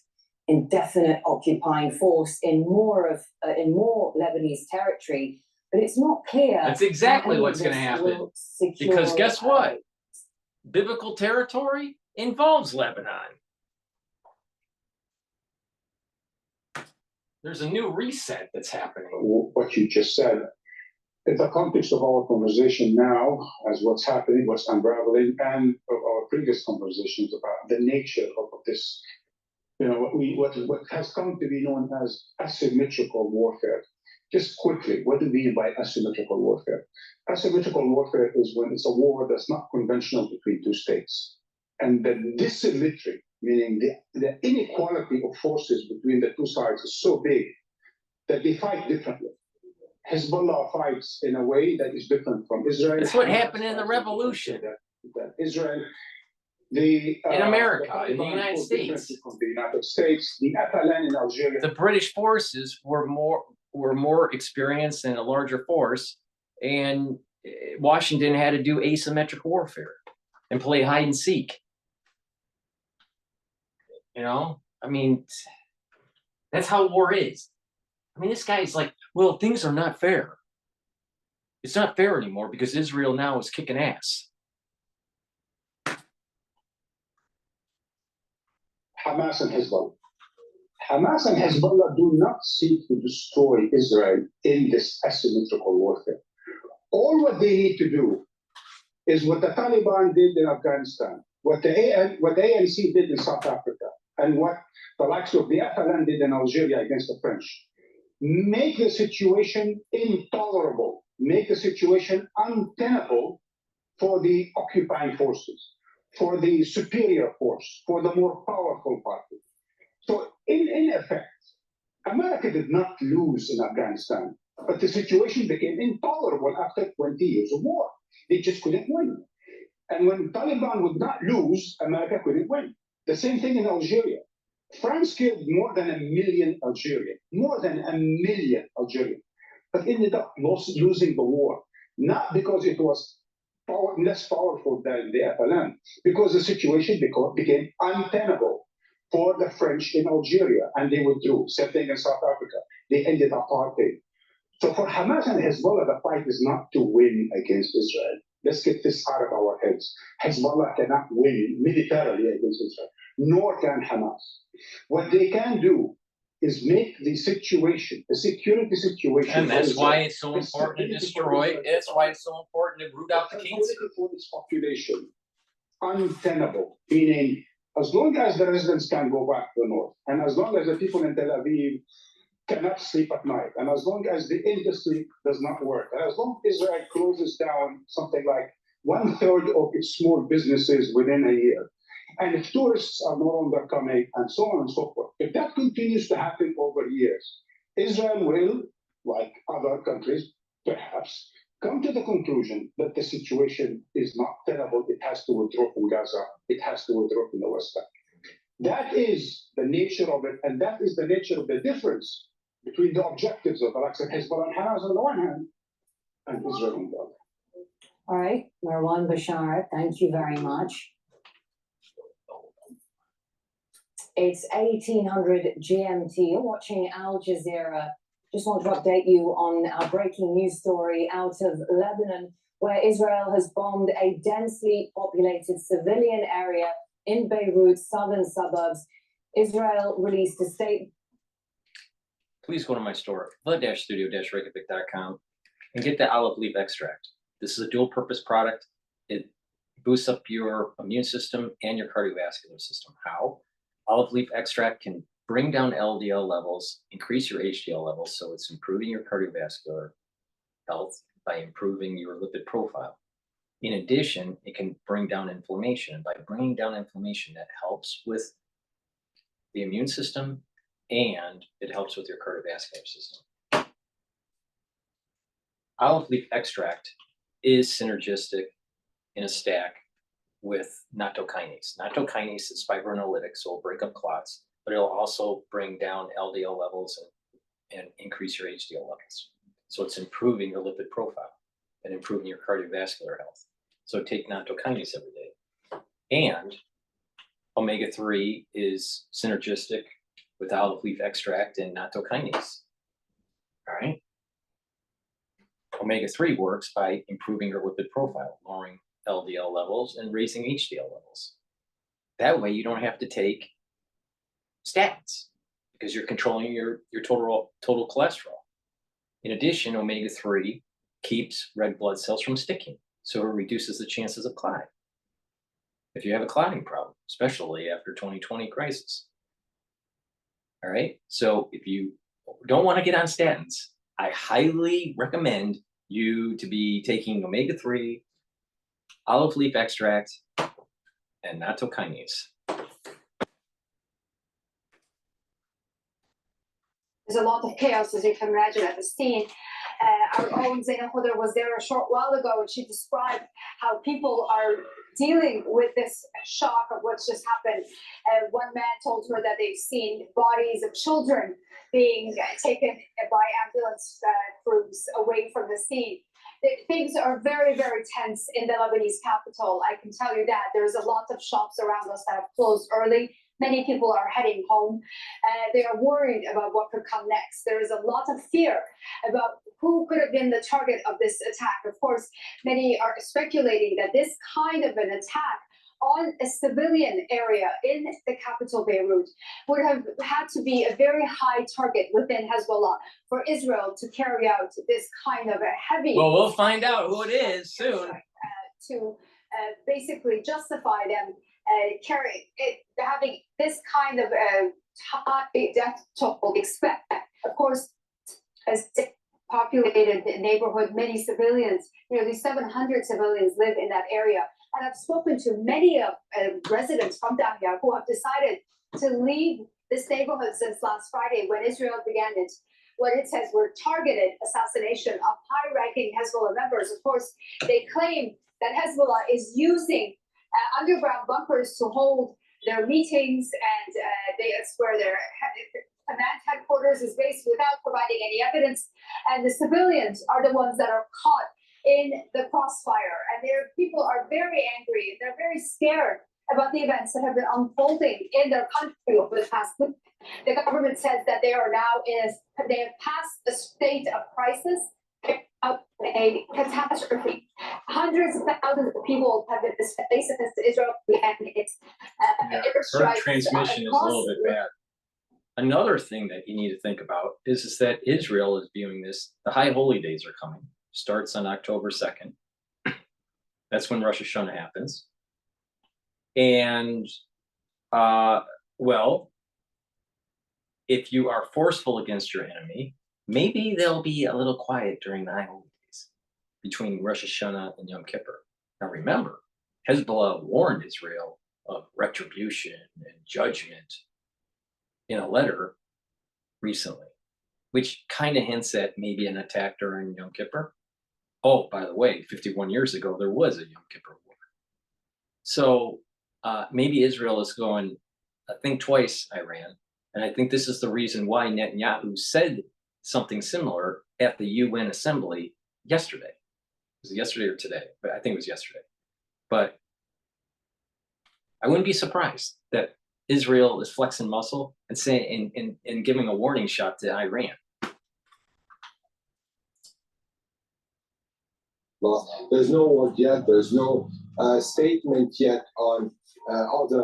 indefinite occupying force in more Lebanese territory. But it's not clear. That's exactly what's going to happen. Because guess what? Biblical territory involves Lebanon. There's a new reset that's happening. What you just said, in the context of our conversation now, as what's happening, what's unraveling, and of our previous conversations about the nature of this, what has come to be known as asymmetrical warfare. Just quickly, what do we mean by asymmetrical warfare? Asymmetrical warfare is when it's a war that's not conventional between two states. And the dissymmetry, meaning the inequality of forces between the two sides, is so big that they fight differently. Hezbollah fights in a way that is different from Israel. It's what happened in the revolution. That Israel, in America, in the United States. From the United States, the FLN in Algeria. The British forces were more experienced and a larger force, and Washington had to do asymmetric warfare and play hide and seek. I mean, that's how war is. I mean, this guy's like, well, things are not fair. It's not fair anymore because Israel now is kicking ass. Hamas and Hezbollah. Hamas and Hezbollah do not seek to destroy Israel in this asymmetrical warfare. All what they need to do is what the Taliban did in Afghanistan, what the ANC did in South Africa, and what the likes of the FLN did in Algeria against the French. Make the situation intolerable, make the situation untenable for the occupying forces, for the superior force, for the more powerful party. So in effect, America did not lose in Afghanistan, but the situation became intolerable after 20 years of war. They just couldn't win. And when Taliban would not lose, America couldn't win. The same thing in Algeria. France killed more than 1 million Algerians, more than 1 million Algerians, but ended up losing the war, not because it was less powerful than the FLN, because the situation became untenable for the French in Algeria, and they withdrew. Same thing in South Africa. They ended apartheid. So for Hamas and Hezbollah, the fight is not to win against Israel. Let's get this out of our heads. Hezbollah cannot win militarily against Israel, nor can Hamas. What they can do is make the situation, the security situation. And that's why it's so important to destroy. That's why it's so important to root out the cancer. For this population, untenable, meaning as long as the residents can go back to the north, and as long as the people in Tel Aviv cannot sleep at night, and as long as the industry does not work, and as long as Israel closes down something like 1/3 of its small businesses within a year, and if tourists are no longer coming, and so on and so forth, if that continues to happen over years, Israel will, like other countries, perhaps, come to the conclusion that the situation is not tenable. It has to withdraw from Gaza. It has to withdraw from the West Bank. That is the nature of it, and that is the nature of the difference between the objectives of the likes of Hezbollah and Hamas on the one hand, and Israel on the other. All right, Marwan Bashar, thank you very much. It's 1800 GMT. You're watching Al Jazeera. Just want to update you on our breaking news story out of Lebanon, where Israel has bombed a densely populated civilian area in Beirut's southern suburbs. Israel released a statement. Please go to my store, the-studio-reykjavik.com, and get the olive leaf extract. This is a dual purpose product. It boosts up your immune system and your cardiovascular system. How? Olive leaf extract can bring down LDL levels, increase your HDL levels, so it's improving your cardiovascular health by improving your lipid profile. In addition, it can bring down inflammation. By bringing down inflammation, that helps with the immune system and it helps with your cardiovascular system. Olive leaf extract is synergistic in a stack with nattokinase. Nattokinase is fibrinolytic, so it'll break up clots, but it'll also bring down LDL levels and increase your HDL levels. So it's improving your lipid profile and improving your cardiovascular health. So take nattokinase every day. And omega-3 is synergistic with olive leaf extract and nattokinase. All right. Omega-3 works by improving your lipid profile, lowering LDL levels and raising HDL levels. That way you don't have to take statins because you're controlling your total cholesterol. In addition, omega-3 keeps red blood cells from sticking, so it reduces the chances of clotting. If you have a clotting problem, especially after 2020 crisis. All right, so if you don't want to get on statins, I highly recommend you to be taking omega-3, olive leaf extract, and nattokinase. There's a lot of chaos, as you can imagine, at the scene. Our own Zainab Khodr was there a short while ago, and she described how people are dealing with this shock of what's just happened. One man told her that they've seen bodies of children being taken by ambulance crews away from the scene. Things are very, very tense in the Lebanese capital. I can tell you that. There's a lot of shops around us that have closed early. Many people are heading home. They are worried about what could come next. There is a lot of fear about who could have been the target of this attack. Of course, many are speculating that this kind of an attack on a civilian area in the capital, Beirut, would have had to be a very high target within Hezbollah for Israel to carry out this kind of a heavy... Well, we'll find out who it is soon. To basically justify them having this kind of high death toll. Expect, of course, as populated neighborhood, many civilians, nearly 700 civilians live in that area. And I've spoken to many of residents from Dahya who have decided to leave this neighborhood since last Friday when Israel began what it says were targeted assassination of high-ranking Hezbollah members. Of course, they claim that Hezbollah is using underground bunkers to hold their meetings, and it's where their command headquarters is based without providing any evidence. And the civilians are the ones that are caught in the crossfire. And their people are very angry. They're very scared about the events that have been unfolding in their country over the past week. The government says that they are now they have passed a state of crisis, a catastrophe. Hundreds of thousands of people have been displaced since Israel began its Her transmission is a little bit bad. Another thing that you need to think about is that Israel is viewing this, the High Holy Days are coming, starts on October 2nd. That's when Rosh Hashanah happens. And, well, if you are forceful against your enemy, maybe they'll be a little quiet during the High Holy Days between Rosh Hashanah and Yom Kippur. Now remember, Hezbollah warned Israel of retribution and judgment in a letter recently, which kind of hints at maybe an attack during Yom Kippur. Oh, by the way, 51 years ago, there was a Yom Kippur war. So maybe Israel is going, think twice, Iran. And I think this is the reason why Netanyahu said something similar at the UN Assembly yesterday. Was it yesterday or today? But I think it was yesterday. But I wouldn't be surprised that Israel is flexing muscle and saying and giving a warning shot to Iran. Well, there's no word yet. There's no statement yet on other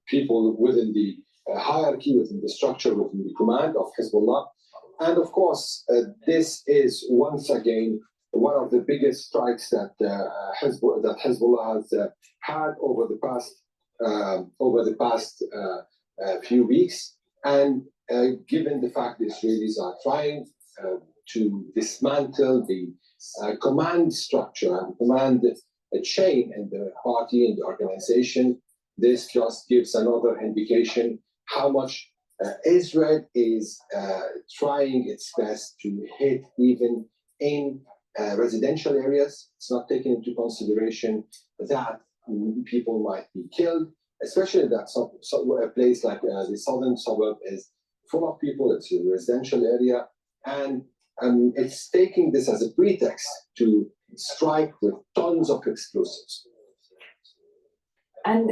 people within the hierarchy, within the structure, within the command of Hezbollah. And of course, this is once again one of the biggest strikes that Hezbollah has had over the past few weeks. And given the fact the Israelis are trying to dismantle the command structure and command chain in the party and the organization, this just gives another indication how much Israel is trying its best to hit even in residential areas. It's not taking into consideration that people might be killed, especially that a place like the southern suburb is full of people. It's a residential area, and it's taking this as a pretext to strike with tons of explosives. And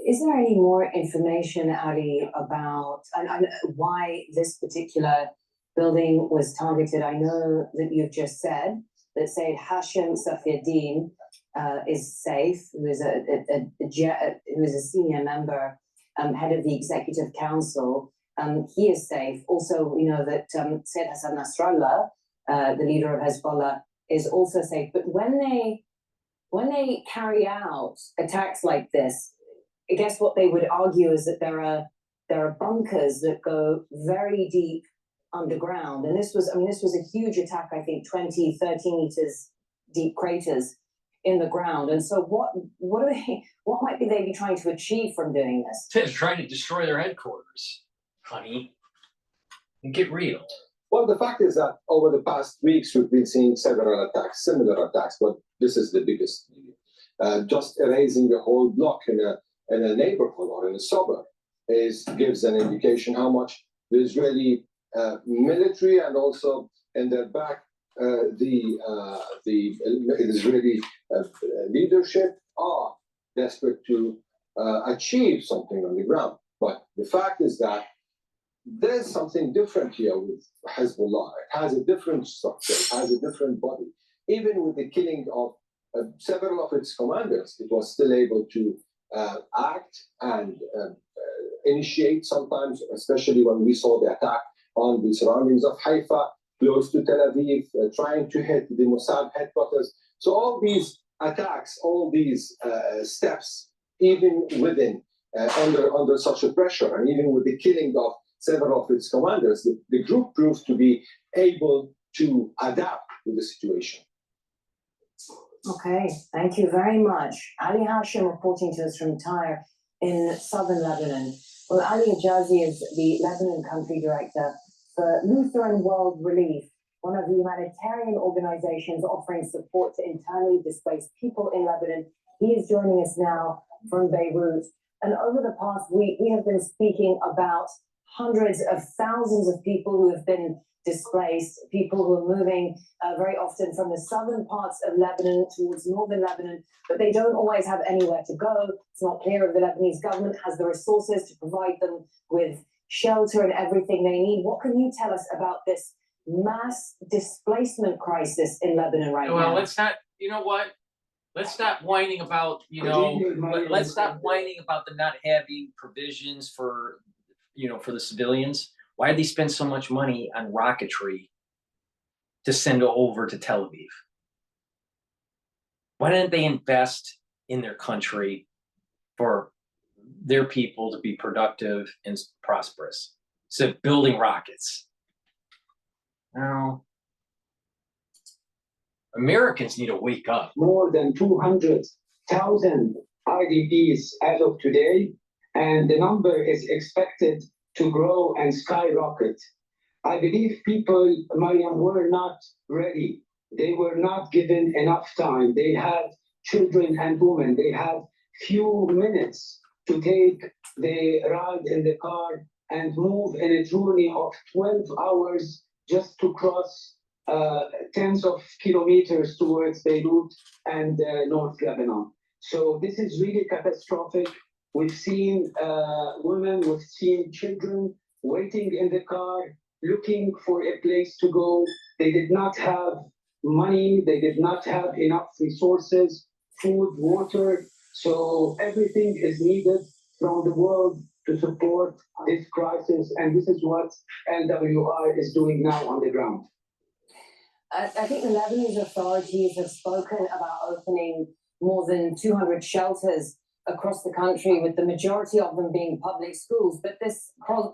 is there any more information, Ali, about and why this particular building was targeted? I know that you've just said that Sayyid Hashim Safiuddin is safe, who is a senior member, head of the Executive Council. he is safe. Also, we know that Sayyid Hassan Nasrallah, the leader of Hezbollah, is also safe. But when they carry out attacks like this, I guess what they would argue is that there are bunkers that go very deep underground. And this was a huge attack, I think 20, 30 meters deep craters in the ground. And so what might they be trying to achieve from doing this? They're trying to destroy their headquarters, honey. And get real. Well, the fact is that over the past weeks, we've been seeing several attacks, similar attacks, but this is the biggest. Just erasing a whole block in a neighborhood or in a suburb gives an indication how much the Israeli military and also in their back the Israeli leadership are desperate to achieve something on the ground. But the fact is that there's something different here with Hezbollah. It has a different structure, it has a different body. Even with the killing of several of its commanders, it was still able to act and initiate sometimes, especially when we saw the attack on the surroundings of Haifa, close to Tel Aviv, trying to hit the Mossad headquarters. So all these attacks, all these steps, even within, under such a pressure, and even with the killing of several of its commanders, the group proved to be able to adapt to the situation. Okay, thank you very much. Ali Hashim reporting to us from Tyre in southern Lebanon. Well, Ali Ajazi is the Lebanon country director for Lutheran World Relief, one of the humanitarian organizations offering support to internally displaced people in Lebanon. He is joining us now from Beirut. And over the past week, we have been speaking about hundreds of thousands of people who have been displaced, people who are moving very often from the southern parts of Lebanon towards northern Lebanon, but they don't always have anywhere to go. It's not clear if the Lebanese government has the resources to provide them with shelter and everything they need. What can you tell us about this mass displacement crisis in Lebanon right now? Well, let's not, you know what? Let's stop whining about, let's stop whining about them not having provisions for, for the civilians. Why did they spend so much money on rocketry to send over to Tel Aviv? Why didn't they invest in their country for their people to be productive and prosperous instead of building rockets? Now, Americans need to wake up. More than 200,000 IDPs as of today, and the number is expected to grow and skyrocket. I believe people, Mariam, were not ready. They were not given enough time. They had children and women. They had few minutes to take the ride in the car and move in a journey of 12 hours just to cross tens of kilometers towards Beirut and North Lebanon. So this is really catastrophic. We've seen women, we've seen children waiting in the car, looking for a place to go. They did not have money, they did not have enough resources, food, water. So everything is needed from the world to support this crisis. And this is what LWR is doing now on the ground. I think the Lebanese authorities have spoken about opening more than 200 shelters across the country, with the majority of them being public schools. But this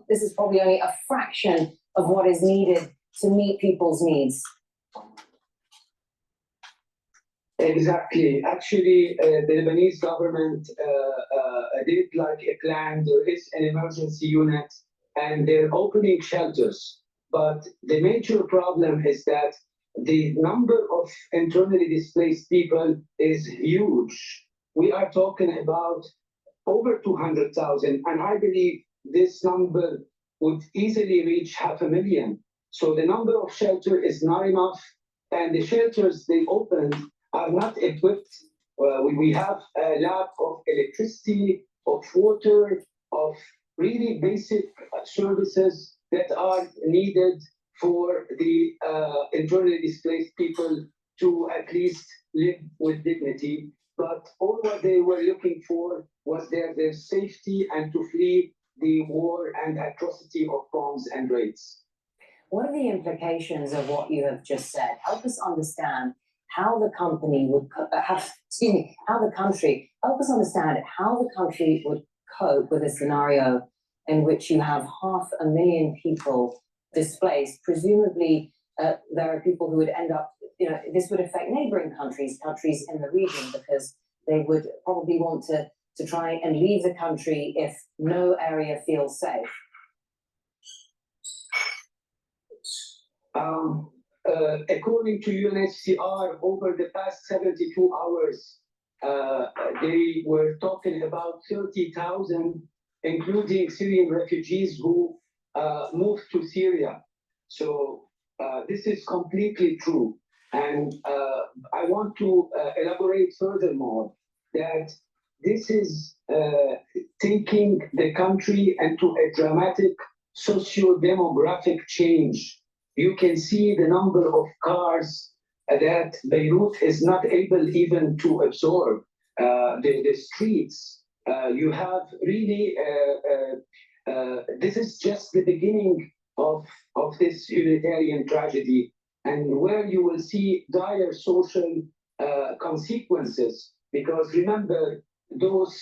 is probably only a fraction of what is needed to meet people's needs. Exactly. Actually, the Lebanese government did like a plan. There is an emergency unit, and they're opening shelters. But the major problem is that the number of internally displaced people is huge. We are talking about over 200,000, and I believe this number would easily reach 500,000. So the number of shelters is not enough, and the shelters they opened are not equipped. We have a lack of electricity, of water, of really basic services that are needed for the internally displaced people to at least live with dignity. But all what they were looking for was their safety and to flee the war and atrocity of bombs and raids. What are the implications of what you have just said? Help us understand how the company would help us understand how the country would cope with a scenario in which you have 500,000 people displaced. Presumably, there are people who would end up, this would affect neighboring countries in the region, because they would probably want to try and leave the country if no area feels safe. According to UNHCR, over the past 72 hours, they were talking about 30,000, including Syrian refugees who moved to Syria. So this is completely true. And I want to elaborate furthermore that this is taking the country into a dramatic socio-demographic change. You can see the number of cars that Beirut is not able even to absorb. The streets, you have really, this is just the beginning of this humanitarian tragedy, and where you will see dire social consequences. Because remember, those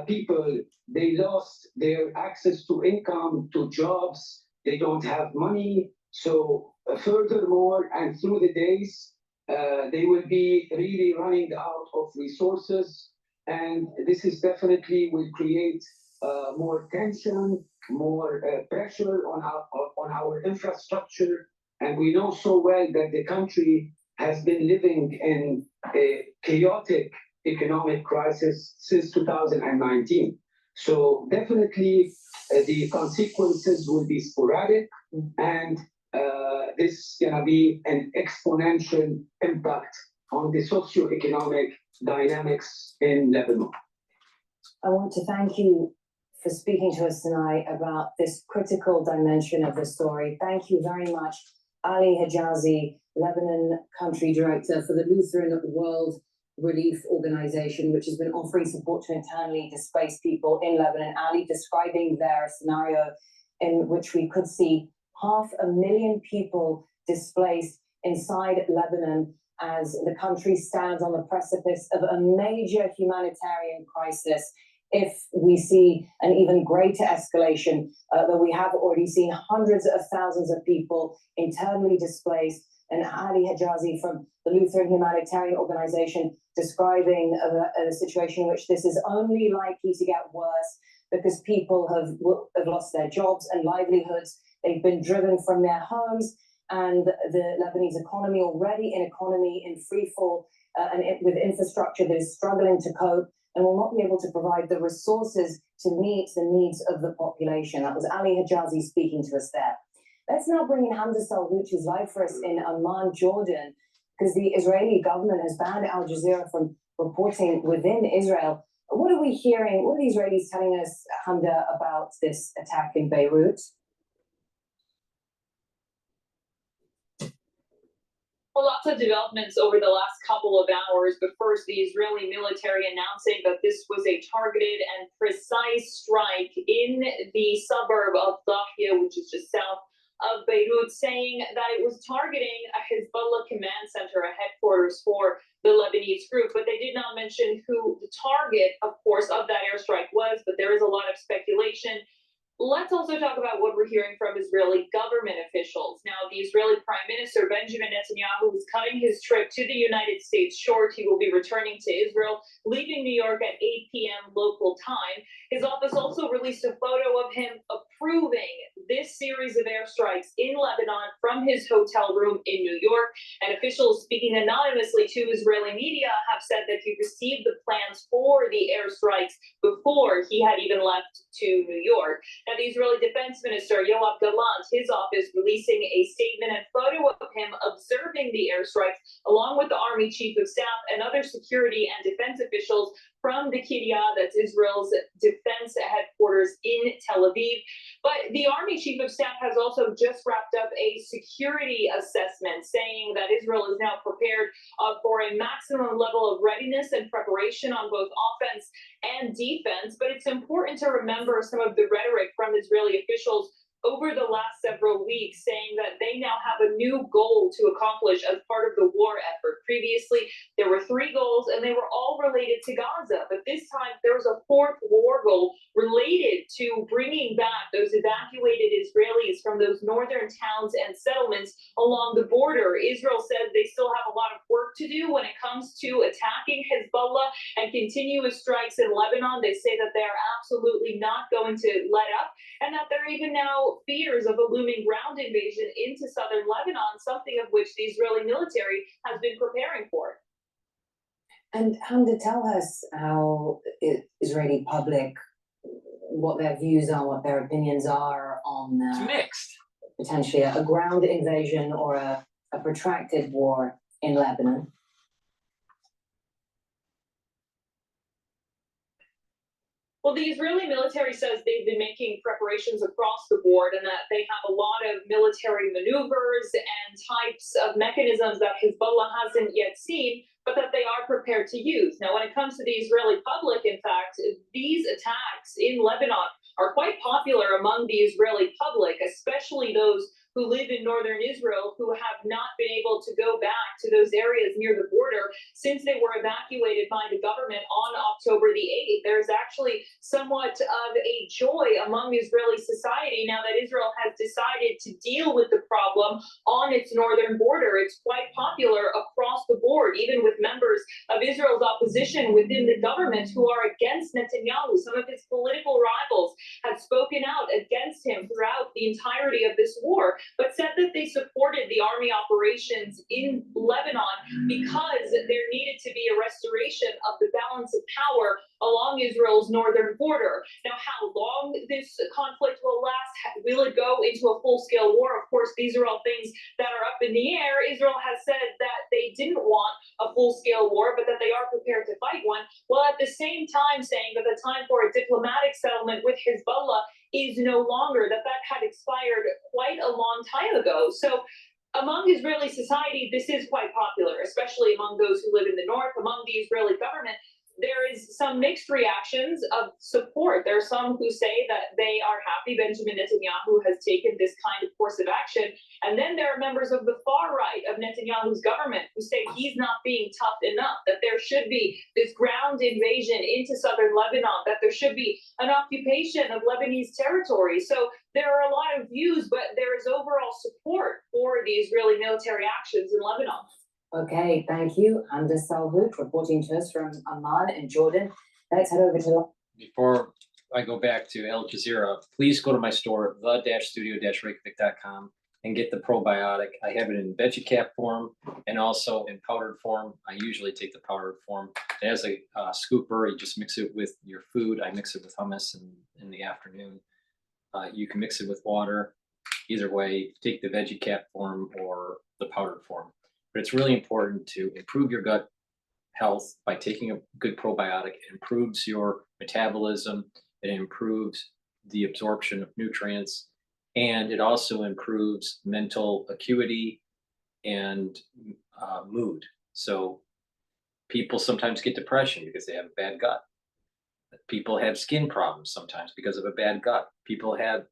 people, they lost their access to income, to jobs, they don't have money. So furthermore, and through the days, they will be really running out of resources. And this is definitely will create more tension, more pressure on our infrastructure. And we know so well that the country has been living in a chaotic economic crisis since 2019. So definitely the consequences will be sporadic, and this is going to be an exponential impact on the socio-economic dynamics in Lebanon. I want to thank you for speaking to us tonight about this critical dimension of the story. Thank you very much, Ali Hijazi, Lebanon Country Director for the Lutheran World Relief Organization, which has been offering support to internally displaced people in Lebanon. Ali describing their scenario in which we could see 500,000 people displaced inside Lebanon as the country stands on the precipice of a major humanitarian crisis. If we see an even greater escalation, that we have already seen hundreds of thousands of people internally displaced, and Ali Hijazi from the Lutheran Humanitarian Organization describing a situation in which this is only likely to get worse because people have lost their jobs and livelihoods. They've been driven from their homes, and the Lebanese economy, already an economy in free fall, and with infrastructure that is struggling to cope and will not be able to provide the resources to meet the needs of the population. That was Ali Hijazi speaking to us there. Let's now bring in Hamza Salhout, who's live for us in Amman, Jordan, because the Israeli government has banned Al Jazeera from reporting within Israel. What are we hearing? What are the Israelis telling us, Hamza, about this attack in Beirut? Well, lots of developments over the last couple of hours, but first, the Israeli military announcing that this was a targeted and precise strike in the suburb of Dahya, which is just south of Beirut, saying that it was targeting a Hezbollah command center, a headquarters for the Lebanese group. But they did not mention who the target, of course, of that airstrike was, but there is a lot of speculation. Let's also talk about what we're hearing from Israeli government officials. Now, the Israeli Prime Minister Benjamin Netanyahu is cutting his trip to the United States short. He will be returning to Israel, leaving New York at 8 p.m. local time. His office also released a photo of him approving this series of airstrikes in Lebanon from his hotel room in New York. And officials speaking anonymously to Israeli media have said that he received the plans for the airstrikes before he had even left to New York. Now, the Israeli Defense Minister, Yoav Gallant, his office releasing a statement and photo of him observing the airstrikes, along with the Army Chief of Staff and other security and defense officials from the Kiryat, that's Israel's defense headquarters in Tel Aviv. But the Army Chief of Staff has also just wrapped up a security assessment, saying that Israel is now prepared for a maximum level of readiness and preparation on both offense and defense. But it's important to remember some of the rhetoric from Israeli officials over the last several weeks, saying that they now have a new goal to accomplish as part of the war effort. Previously, there were 3 goals, and they were all related to Gaza. But this time, there was a 4th war goal related to bringing back those evacuated Israelis from those northern towns and settlements along the border. Israel says they still have a lot of work to do when it comes to attacking Hezbollah and continuous strikes in Lebanon. They say that they are absolutely not going to let up, and that there are even now fears of a looming ground invasion into southern Lebanon, something of which the Israeli military has been preparing for. And Hamda, tell us how Israeli public, what their views are, what their opinions are on It's mixed. potentially a ground invasion or a protracted war in Lebanon. Well, the Israeli military says they've been making preparations across the board and that they have a lot of military maneuvers and types of mechanisms that Hezbollah hasn't yet seen, but that they are prepared to use. Now, when it comes to the Israeli public, in fact, these attacks in Lebanon are quite popular among the Israeli public, especially those who live in northern Israel, who have not been able to go back to those areas near the border since they were evacuated by the government on October the 8th. There's actually somewhat of a joy among Israeli society now that Israel has decided to deal with the problem on its northern border. It's quite popular across the board, even with members of Israel's opposition within the government who are against Netanyahu. Some of his political rivals have spoken out against him throughout the entirety of this war, but said that they supported the army operations in Lebanon because there needed to be a restoration of the balance of power along Israel's northern border. Now, how long this conflict will last, will it go into a full-scale war? Of course, these are all things that are up in the air. Israel has said that they didn't want a full-scale war, but that they are prepared to fight one, while at the same time saying that the time for a diplomatic settlement with Hezbollah is no longer, that had expired quite a long time ago. So among Israeli society, this is quite popular, especially among those who live in the north, among the Israeli government. There is some mixed reactions of support. There are some who say that they are happy Benjamin Netanyahu has taken this kind of course of action. And then there are members of the far right of Netanyahu's government who say he's not being tough enough, that there should be this ground invasion into southern Lebanon, that there should be an occupation of Lebanese territory. So there are a lot of views, but there is overall support for the Israeli military actions in Lebanon. Okay, thank you. Hamda Salhout reporting to us from Amman in Jordan. Let's head over to... Before I go back to Al Jazeera, please go to my store, the-studio-reykjavik.com, and get the probiotic. I have it in veggie cap form and also in powdered form. I usually take the powdered form. It has a scooper. You just mix it with your food. I mix it with hummus in the afternoon. You can mix it with water. Either way, take the veggie cap form or the powdered form. But it's really important to improve your gut health by taking a good probiotic. It improves your metabolism. It improves the absorption of nutrients. And it also improves mental acuity and mood. So people sometimes get depression because they have a bad gut. People have skin problems sometimes because of a bad gut. People have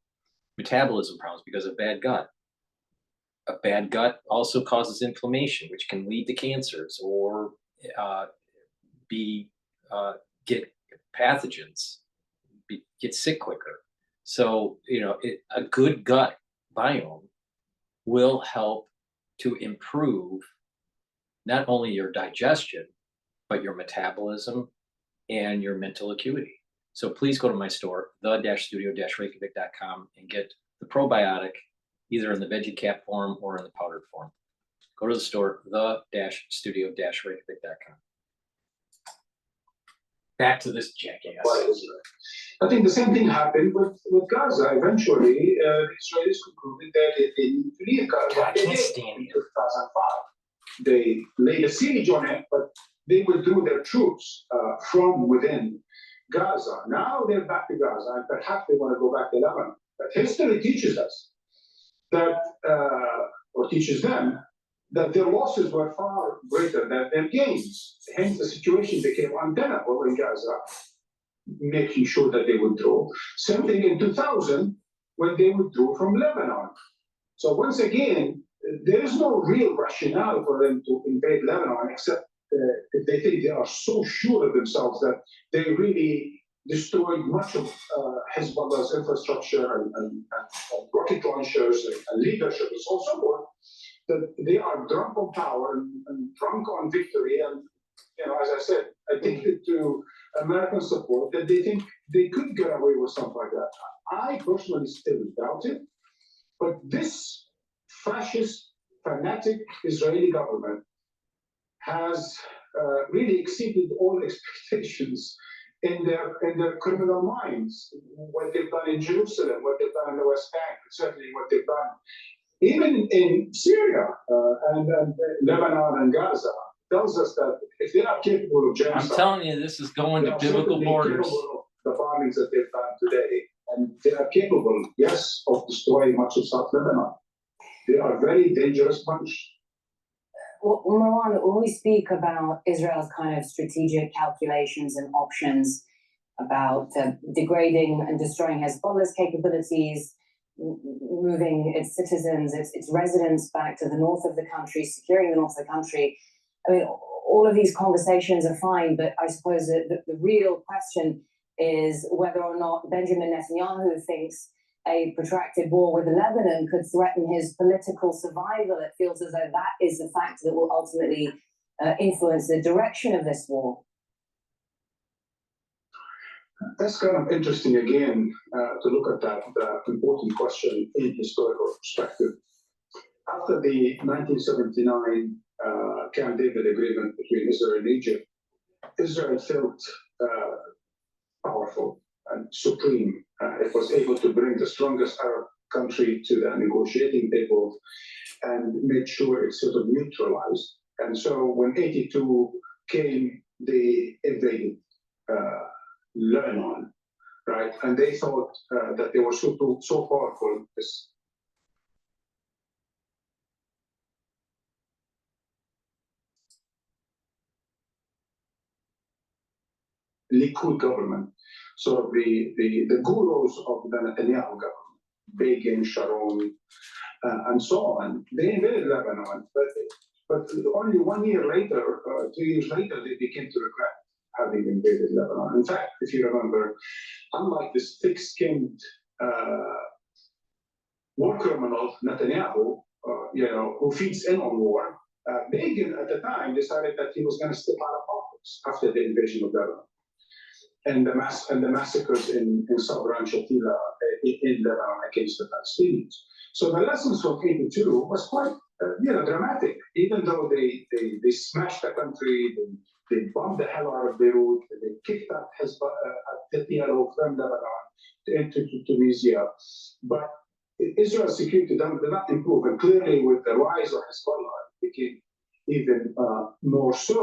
metabolism problems because of bad gut. A bad gut also causes inflammation, which can lead to cancers or get pathogens, get sick quicker. So, a good gut biome will help to improve not only your digestion, but your metabolism and your mental acuity. So please go to my store, the-studio-reykjavik.com, and get the probiotic either in the veggie cap form or in the powdered form. Go to the store, the-studio-reykjavik.com. Back to this jackass. by Israel. I think the same thing happened with Gaza. Eventually, the Israelis concluded that they need to leave Gaza. God, I They can't did stand in it. 2005. They laid a siege on it, but they withdrew their troops from within Gaza. Now they're back to Gaza, and perhaps they want to go back to Lebanon. But history teaches us that, or teaches them, that their losses were far greater than their gains. Hence, the situation became untenable in Gaza, making sure that they withdrew. Same thing in 2000, when they withdrew from Lebanon. So once again, there is no real rationale for them to invade Lebanon, except if they think they are so sure of themselves that they really destroyed much of Hezbollah's infrastructure and rocket launchers and leadership and so on and so forth, that they are drunk on power and drunk on victory. And, you know, as I said, addicted to American support, that they think they could get away with something like that. I personally still doubt it. But this fascist, fanatic Israeli government has really exceeded all expectations in their criminal minds. What they've done in Jerusalem, what they've done in the West Bank, certainly what they've done even in Syria and Lebanon and Gaza, tells us that if they are capable of genocide, I'm telling you, this is going to biblical borders. The bombings that they've done today, and they are capable, yes, of destroying much of South Lebanon. They are a very dangerous bunch. Well, Marwan, when we speak about Israel's kind of strategic calculations and options about degrading and destroying Hezbollah's capabilities, moving its citizens, its residents back to the north of the country, securing the north of the country, I mean, all of these conversations are fine, but I suppose that the real question is whether or not Benjamin Netanyahu thinks a protracted war with Lebanon could threaten his political survival. It feels as though that is the factor that will ultimately influence the direction of this war. That's kind of interesting again to look at that important question in historical perspective. After the 1979 Camp David agreement between Israel and Egypt, Israel felt powerful and supreme. It was able to bring the strongest Arab country to the negotiating table and made sure it's sort of neutralized. And so when 82 came, they invaded Lebanon, right? And they thought that they were so powerful. This Likud government, sort of the gurus of the Netanyahu government, Begin, Sharon, and so on. They invaded Lebanon, but only 1 year later, 2 years later, they began to regret having invaded Lebanon. In fact, if you remember, unlike this thick-skinned war criminal Netanyahu, who feeds in on war, Begin at the time decided that he was going to step out of office after the invasion of Lebanon and the massacres in Sabra and Shatila in Lebanon against the Palestinians. So the lessons from 82 was quite dramatic. Even though they smashed the country, they bombed the hell out of Beirut, they kicked out the PLO from Lebanon into Tunisia. But Israel's security did not improve, and clearly with the rise of Hezbollah, it became even more so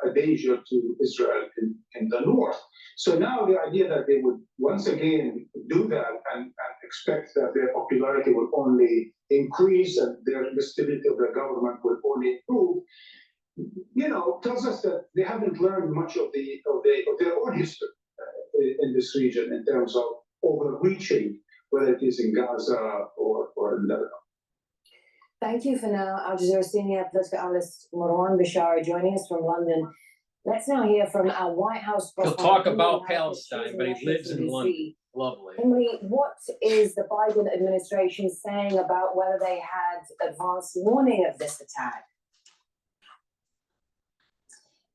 a danger to Israel in the north. So now the idea that they would once again do that and expect that their popularity will only increase and the stability of their government will only improve, tells us that they haven't learned much of their own history in this region in terms of overreaching, whether it is in Gaza or in Lebanon. Thank you for now, Al Jazeera senior political analyst Marwan Bashari joining us from London. Let's now hear from our White House. He'll talk about Palestine, but he lives in London. Lovely. Emily, what is the Biden administration saying about whether they had advance warning of this attack?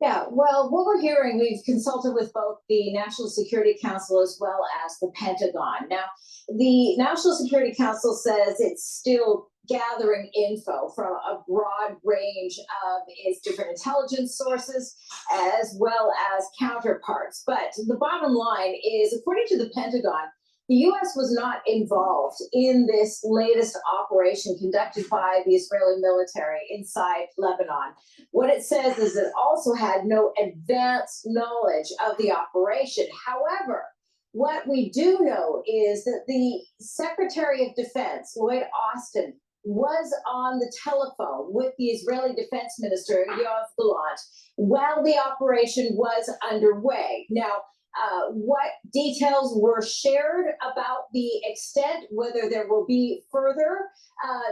Yeah, well, what we're hearing, we've consulted with both the National Security Council as well as the Pentagon. Now, the National Security Council says it's still gathering info from a broad range of its different intelligence sources as well as counterparts. But the bottom line is, according to the Pentagon, the U.S. was not involved in this latest operation conducted by the Israeli military inside Lebanon. What it says is it also had no advanced knowledge of the operation. However, what we do know is that the Secretary of Defense, Lloyd Austin, was on the telephone with the Israeli Defense Minister, Yoav Gallant, while the operation was underway. Now, what details were shared about the extent, whether there will be further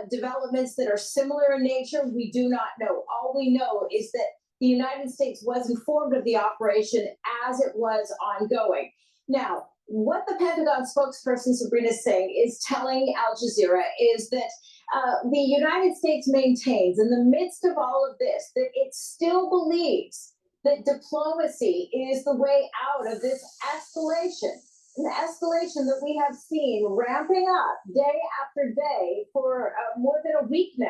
developments that are similar in nature, we do not know. All we know is that the United States was informed of the operation as it was ongoing. Now, what the Pentagon spokesperson Sabrina Singh is telling Al Jazeera is that the United States maintains, in the midst of all of this, that it still believes that diplomacy is the way out of this escalation, an escalation that we have seen ramping up day after day for more than a week now.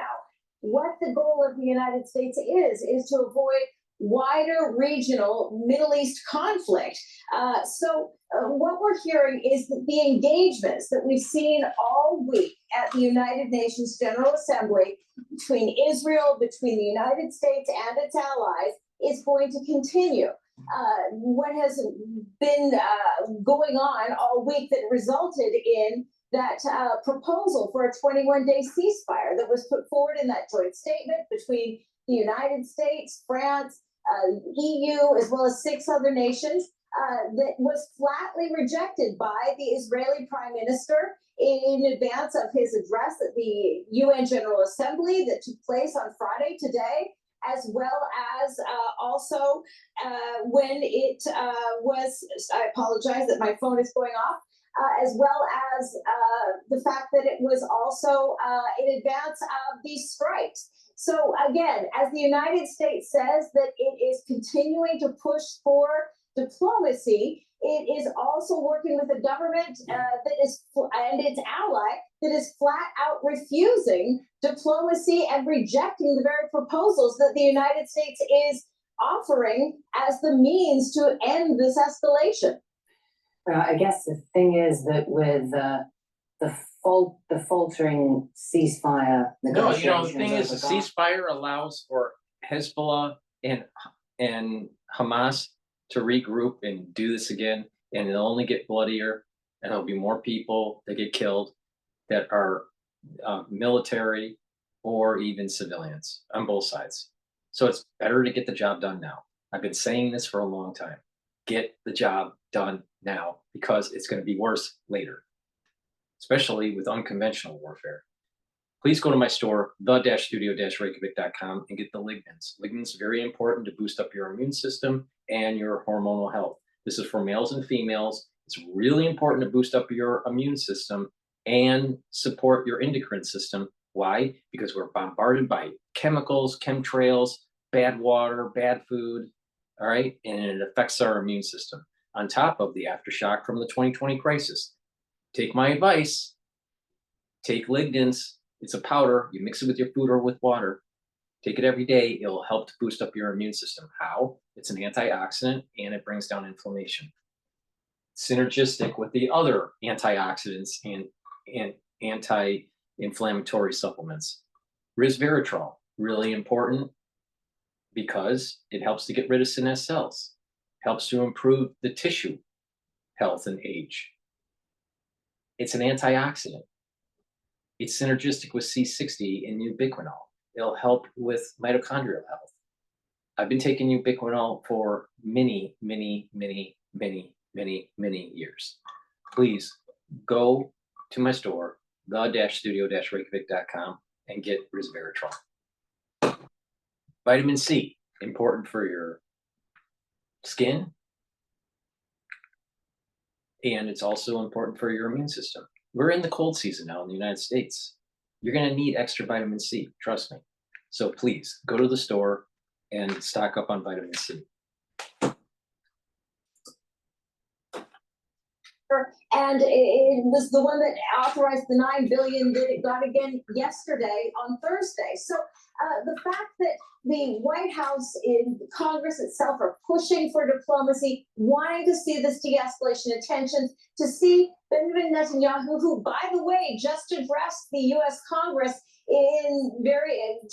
What the goal of the United States is to avoid wider regional Middle East conflict. So what we're hearing is that the engagements that we've seen all week at the United Nations General Assembly between Israel, between the United States and its allies, is going to continue. What has been going on all week that resulted in that proposal for a 21-day ceasefire that was put forward in that joint statement between the United States, France, EU, as well as 6 other nations, that was flatly rejected by the Israeli Prime Minister in advance of his address at the UN General Assembly that took place on Friday today, as well as also when it was, I apologize that my phone is going off, as well as the fact that it was also in advance of these strikes. So again, as the United States says that it is continuing to push for diplomacy, it is also working with a government that is, and its ally, that is flat out refusing diplomacy and rejecting the very proposals that the United States is offering as the means to end this escalation. I guess the thing is that with the faltering ceasefire No, negotiations. you know, the thing is, a over Gaza- ceasefire allows for Hezbollah and Hamas to regroup and do this again, and it'll only get bloodier, and there'll be more people that get killed that are military or even civilians on both sides. So it's better to get the job done now. I've been saying this for a long time. Get the job done now, because it's going to be worse later, especially with unconventional warfare. Please go to my store, the-studio-reykjavik.com, and get the lignans. Lignans are very important to boost up your immune system and your hormonal health. This is for males and females. It's really important to boost up your immune system and support your endocrine system. Why? Because we're bombarded by chemicals, chemtrails, bad water, bad food, all right? And it affects our immune system. On top of the aftershock from the 2020 crisis. Take my advice, take lignans. It's a powder. You mix it with your food or with water. Take it every day. It'll help to boost up your immune system. How? It's an antioxidant and it brings down inflammation. Synergistic with the other antioxidants and anti-inflammatory supplements. Resveratrol, really important because it helps to get rid of senescent cells. Helps to improve the tissue health and age. It's an antioxidant. It's synergistic with C60 and ubiquinol. It'll help with mitochondrial health. I've been taking ubiquinol for many years. Please go to my store, the-studio-reykjavik.com, and get resveratrol. Vitamin C, important for your skin, and it's also important for your immune system. We're in the cold season now in the United States. You're going to need extra vitamin C, trust me. So please go to the store and stock up on vitamin C. And it was the one that authorized the $9 billion that it got again yesterday on Thursday. So the fact that the White House and Congress itself are pushing for diplomacy, wanting to see this de-escalation of tensions, to see Benjamin Netanyahu, who, by the way, just addressed the U.S. Congress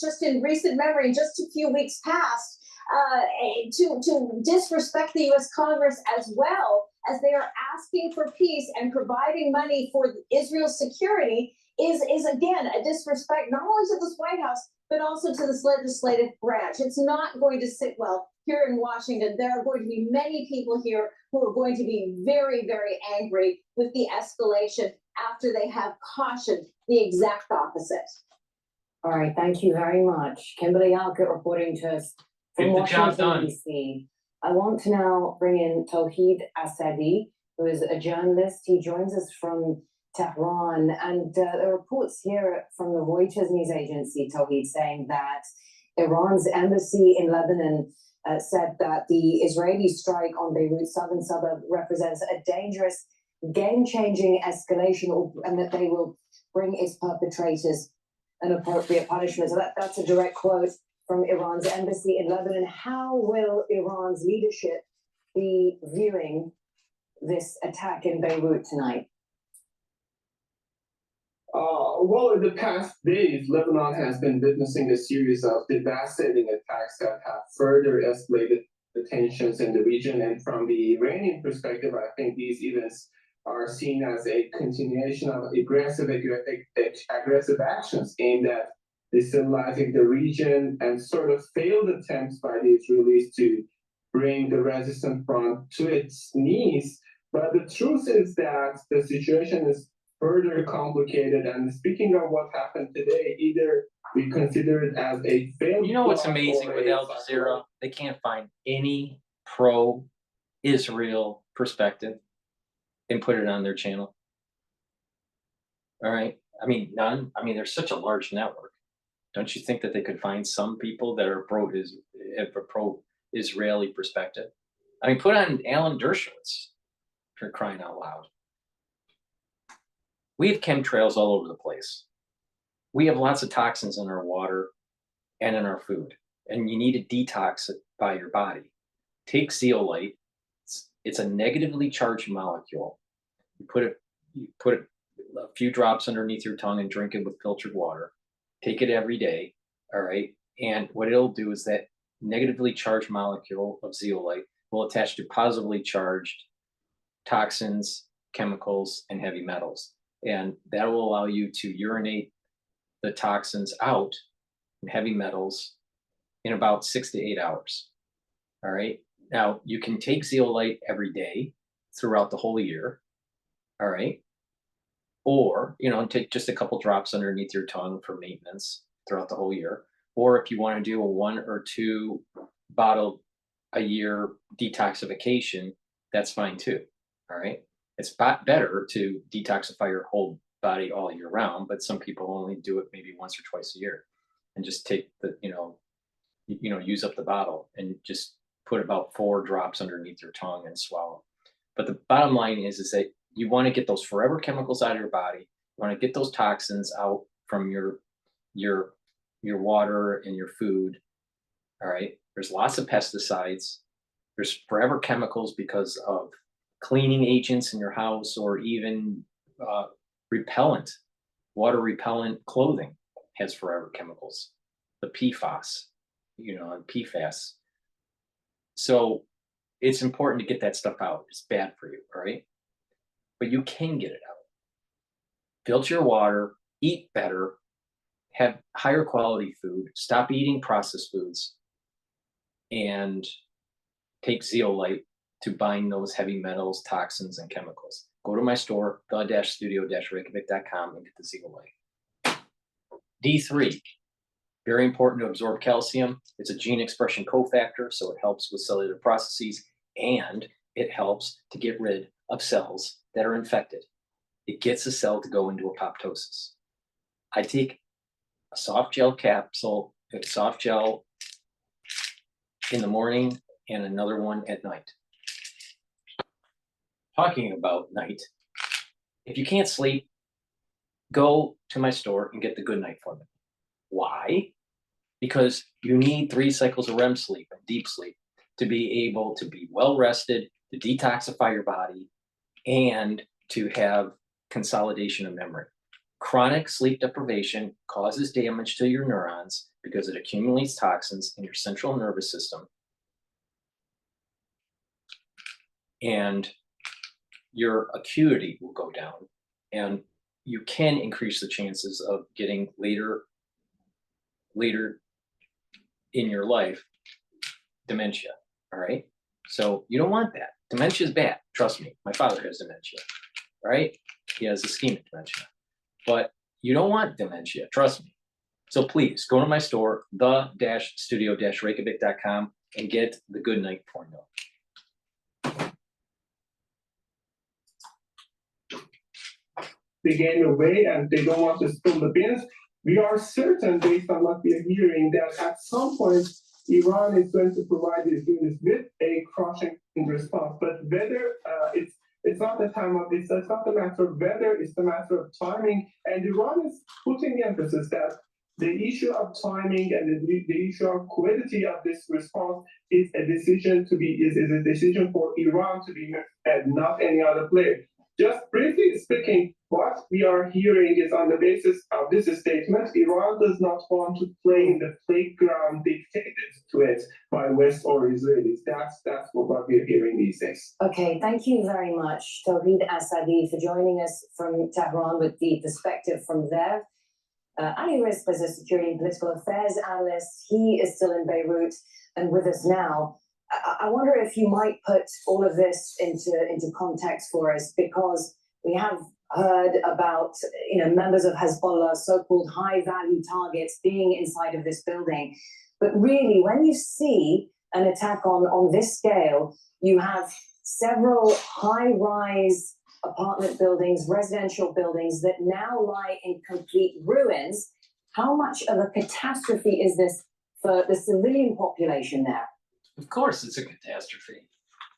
just in recent memory, just a few weeks past, to disrespect the U.S. Congress as well, as they are asking for peace and providing money for Israel's security, is again a disrespect not only to this White House, but also to this legislative branch. It's not going to sit well here in Washington. There are going to be many people here who are going to be very, very angry with the escalation after they have cautioned the exact opposite. All right, thank you very much. Kimberly Alcott reporting to us from Get the job Washington, done. D.C. I want to now bring in Tawhid Asadi, who is a journalist. He joins us from Tehran, and there are reports here from the Reuters news agency, Tawhid, saying that Iran's embassy in Lebanon said that the Israeli strike on Beirut's southern suburb represents a dangerous, game-changing escalation, and that they will bring its perpetrators an appropriate punishment. So that's a direct quote from Iran's embassy in Lebanon. How will Iran's leadership be viewing this attack in Beirut tonight? Well, in the past days, Lebanon has been witnessing a series of devastating attacks that have further escalated the tensions in the region. And from the Iranian perspective, I think these events are seen as a continuation of aggressive actions aimed at destabilizing the region and sort of failed attempts by the Israelis to bring the resistant front to its knees. But the truth is that the situation is further complicated. And speaking of what happened today, either we consider it as a failed. You know what's amazing with Al Jazeera? They can't find any pro-Israel perspective and put it on their channel. All right. I mean, none. I mean, there's such a large network. Don't you think that they could find some people that are pro-Israeli perspective? I mean, put on Alan Dershowitz, for crying out loud. We have chemtrails all over the place. We have lots of toxins in our water and in our food, and you need to detox it by your body. Take zeolite. It's a negatively charged molecule. You put a few drops underneath your tongue and drink it with filtered water. Take it every day, all right? And what it'll do is that negatively charged molecule of zeolite will attach to positively charged toxins, chemicals, and heavy metals. And that will allow you to urinate the toxins out and heavy metals in about 6 to 8 hours, all right? Now, you can take zeolite every day throughout the whole year, all right? Or, take just a couple drops underneath your tongue for maintenance throughout the whole year. Or if you want to do a 1 or 2 bottle a year detoxification, that's fine too, all right? It's better to detoxify your whole body all year round, but some people only do it maybe once or twice a year and just take the, use up the bottle and just put about 4 drops underneath your tongue and swallow. But the bottom line is that you want to get those forever chemicals out of your body. You want to get those toxins out from your water and your food. All right. There's lots of pesticides. There's forever chemicals because of cleaning agents in your house, or even repellent, water repellent clothing has forever chemicals, the PFAS, and PFAS. So it's important to get that stuff out. It's bad for you, all right? But you can get it out. Filter your water, eat better, have higher quality food, stop eating processed foods, and take zeolite to bind those heavy metals, toxins, and chemicals. Go to my store, the-studio-reykjavik.com, and get the zeolite. D3, very important to absorb calcium. It's a gene expression cofactor, so it helps with cellular processes, and it helps to get rid of cells that are infected. It gets a cell to go into apoptosis. I take a soft gel capsule, a soft gel in the morning and another one at night. Talking about night, if you can't sleep, go to my store and get the Good Night formula. Why? Because you need 3 cycles of REM sleep and deep sleep to be able to be well rested, to detoxify your body, and to have consolidation of memory. Chronic sleep deprivation causes damage to your neurons because it accumulates toxins in your central nervous system. And your acuity will go down, and you can increase the chances of getting later in your life dementia. All right, so you don't want that. Dementia is bad. Trust me, my father has dementia. Right, he has ischemic dementia, but you don't want dementia. Trust me. So please go to my store, the-studio-reykjavik.com, and get the Good Night formula. They gain away and they don't want to spill the beans. We are certain, based on what we are hearing, that at some point Iran is going to provide these units with a crushing response. But whether it's not the time of this, it's not the matter of whether, it's the matter of timing. And Iran is putting emphasis that the issue of timing and the issue of quality of this response is a decision to be is a decision for Iran to be made and not any other player. Just briefly speaking, what we are hearing is on the basis of this statement, Iran does not want to play in the playground dictated to it by West or Israelis. That's what we're hearing these days. Okay, thank you very much, Tawhid Asadi, for joining us from Tehran with the perspective from there. Ali Rizk is a security and political affairs analyst. He is still in Beirut and with us now. I wonder if you might put all of this into context for us, because we have heard about members of Hezbollah, so-called high-value targets, being inside of this building. But really, when you see an attack on this scale, you have several high-rise apartment buildings, residential buildings that now lie in complete ruins. How much of a catastrophe is this for the civilian population there? Of course, it's a catastrophe.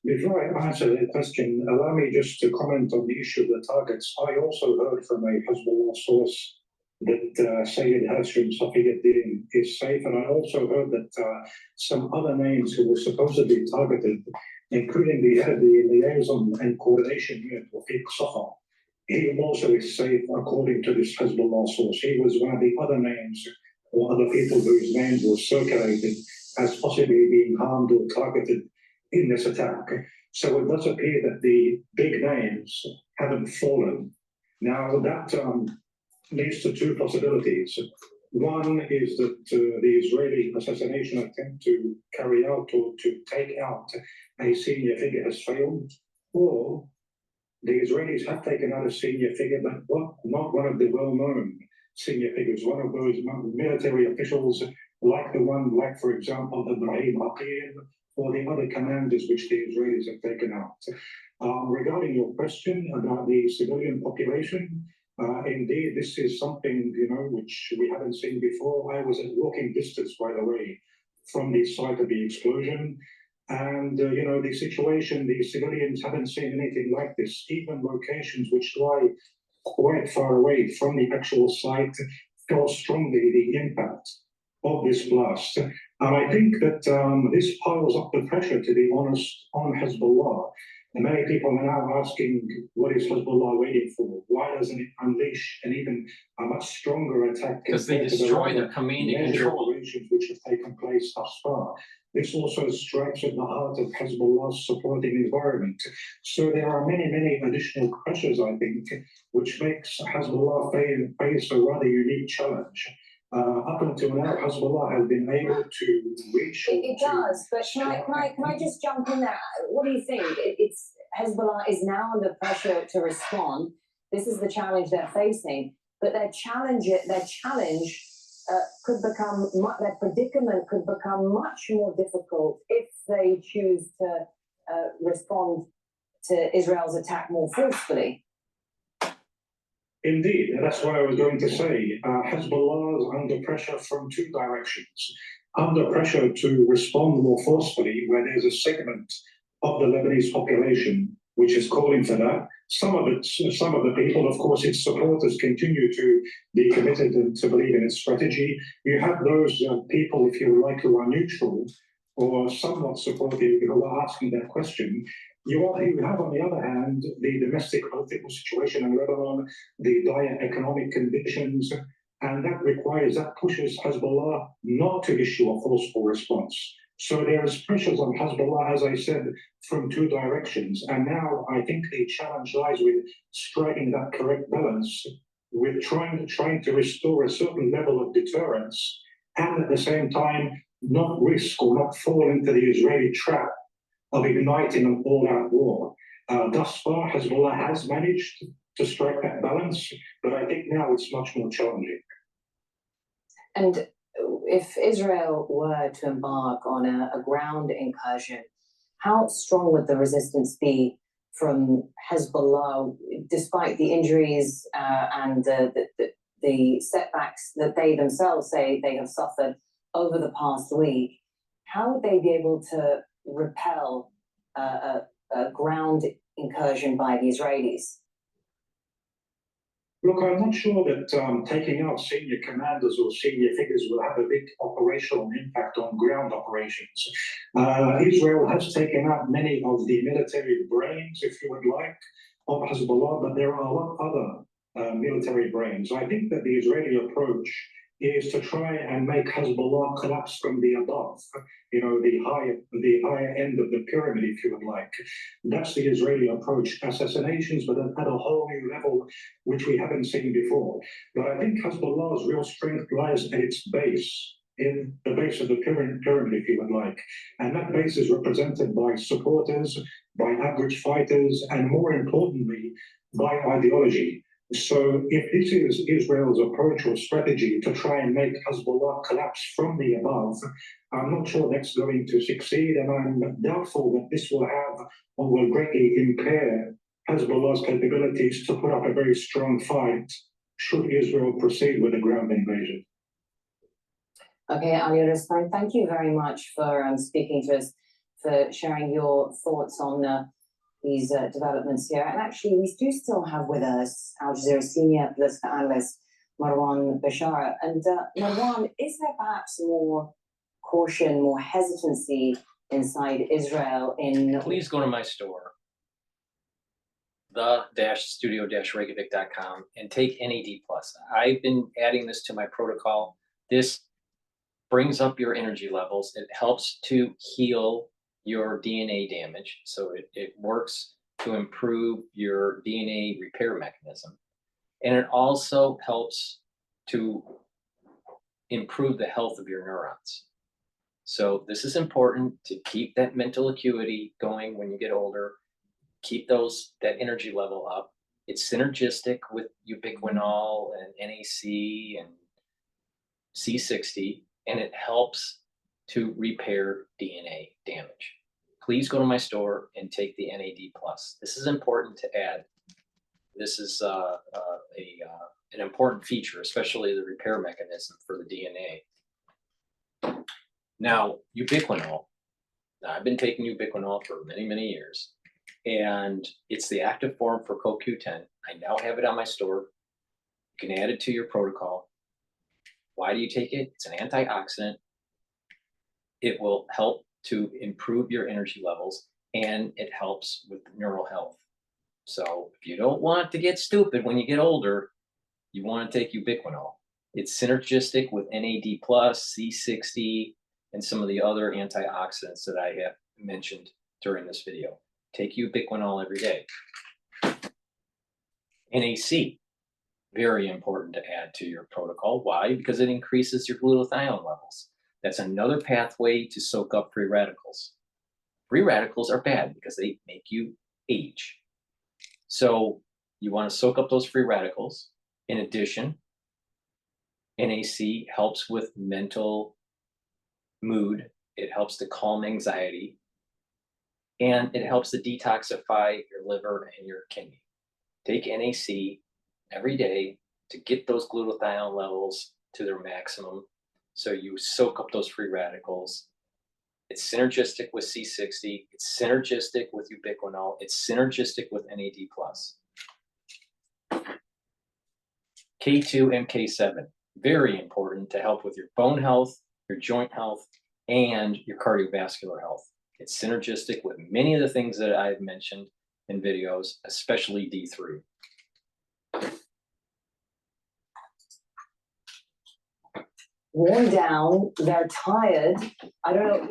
Before I answer that question, allow me just to comment on the issue of the targets. I also heard from a Hezbollah source that Sayyid Hashim Safiuddin is safe, and I also heard that some other names who were supposedly targeted, including the head of the liaison and coordination unit, Rafiq Safa, he also is safe according to this Hezbollah source. He was one of the other names or other people whose names were circulated as possibly being harmed or targeted in this attack. So it does appear that the big names haven't fallen. Now that leads to 2 possibilities. One is that the Israeli assassination attempt to carry out or to take out a senior figure has failed, or the Israelis have taken out a senior figure, but not one of the well-known senior figures, one of those military officials like the one, like for example, Ibrahim Aqil, or the other commanders which the Israelis have taken out. Regarding your question about the civilian population, indeed, this is something, which we haven't seen before. I was at walking distance, by the way, from the site of the explosion. And, the situation, the civilians haven't seen anything like this. Even locations which lie quite far away from the actual site felt strongly the impact of this blast. And I think that this piles up the pressure, to be honest, on Hezbollah. And many people are now asking, what is Hezbollah waiting for? Why doesn't it unleash an even a much stronger attack? Because they destroy their command and control operations which have taken place thus far. This also strikes at the heart of Hezbollah's supporting environment. So there are many, many additional pressures, I think, which makes Hezbollah face a rather unique challenge. Up until now, Hezbollah has been able to reach. It does, but can I just jump in there? What do you think? It's Hezbollah is now under pressure to respond. This is the challenge they're facing, but their predicament could become much more difficult if they choose to respond to Israel's attack more forcefully. Indeed, that's what I was going to say. Hezbollah is under pressure from 2 directions. under pressure to respond more forcefully, where there's a segment of the Lebanese population which is calling for that. Some of the people, of course, its supporters continue to be committed and to believe in its strategy. You have those people, if you like, who are neutral or somewhat supportive, who are asking that question. You have, on the other hand, the domestic political situation in Lebanon, the dire economic conditions, and that pushes Hezbollah not to issue a forceful response. So there is pressures on Hezbollah, as I said, from two directions. And now I think the challenge lies with striking that correct balance, with trying to restore a certain level of deterrence, and at the same time not risk or not fall into the Israeli trap of igniting an all-out war. Thus far, Hezbollah has managed to strike that balance, but I think now it's much more challenging. And if Israel were to embark on a ground incursion, how strong would the resistance be from Hezbollah, despite the injuries and the setbacks that they themselves say they have suffered over the past week? How would they be able to repel a ground incursion by the Israelis? Look, I'm not sure that taking out senior commanders or senior figures will have a big operational impact on ground operations. Israel has taken out many of the military brains, if you would like, of Hezbollah, but there are a lot of other military brains. I think that the Israeli approach is to try and make Hezbollah collapse from the above, the higher end of the pyramid, if you would like. That's the Israeli approach, assassinations, but at a whole new level, which we haven't seen before. But I think Hezbollah's real strength lies at its base, in the base of the pyramid, if you would like. And that base is represented by supporters, by average fighters, and more importantly, by ideology. So if this is Israel's approach or strategy to try and make Hezbollah collapse from the above, I'm not sure that's going to succeed, and I'm doubtful that this will have or will greatly impair Hezbollah's capabilities to put up a very strong fight should Israel proceed with a ground invasion. Okay, Ali Rustan, thank you very much for speaking to us, for sharing your thoughts on these developments here. And actually, we do still have with us Al Jazeera senior political analyst Marwan Bashara. And Marwan, is there perhaps more caution, more hesitancy inside Israel in... Please go to my store, the-studio-reykjavik.com, and take NAD+. I've been adding this to my protocol. This brings up your energy levels. It helps to heal your DNA damage. So it works to improve your DNA repair mechanism. And it also helps to improve the health of your neurons. So this is important to keep that mental acuity going when you get older, keep that energy level up. It's synergistic with ubiquinol and NAC and C60, and it helps to repair DNA damage. Please go to my store and take the NAD+. This is important to add. This is an important feature, especially the repair mechanism for the DNA. Now, ubiquinol. Now, I've been taking ubiquinol for many, many years, and it's the active form for CoQ10. I now have it on my store. You can add it to your protocol. Why do you take it? It's an antioxidant. It will help to improve your energy levels, and it helps with neural health. So if you don't want to get stupid when you get older, you want to take ubiquinol. It's synergistic with NAD+, C60, and some of the other antioxidants that I have mentioned during this video. Take ubiquinol every day. NAC, very important to add to your protocol. Why? Because it increases your glutathione levels. That's another pathway to soak up free radicals. Free radicals are bad because they make you age. So you want to soak up those free radicals. In addition, NAC helps with mental mood. It helps to calm anxiety. And it helps to detoxify your liver and your kidney. Take NAC every day to get those glutathione levels to their maximum So you soak up those free radicals. It's synergistic with C60. It's synergistic with ubiquinol. It's synergistic with NAD+. K2 and K7, very important to help with your bone health, your joint health, and your cardiovascular health. It's synergistic with many of the things that I've mentioned in videos, especially D3. Worn down, they're tired. I don't know,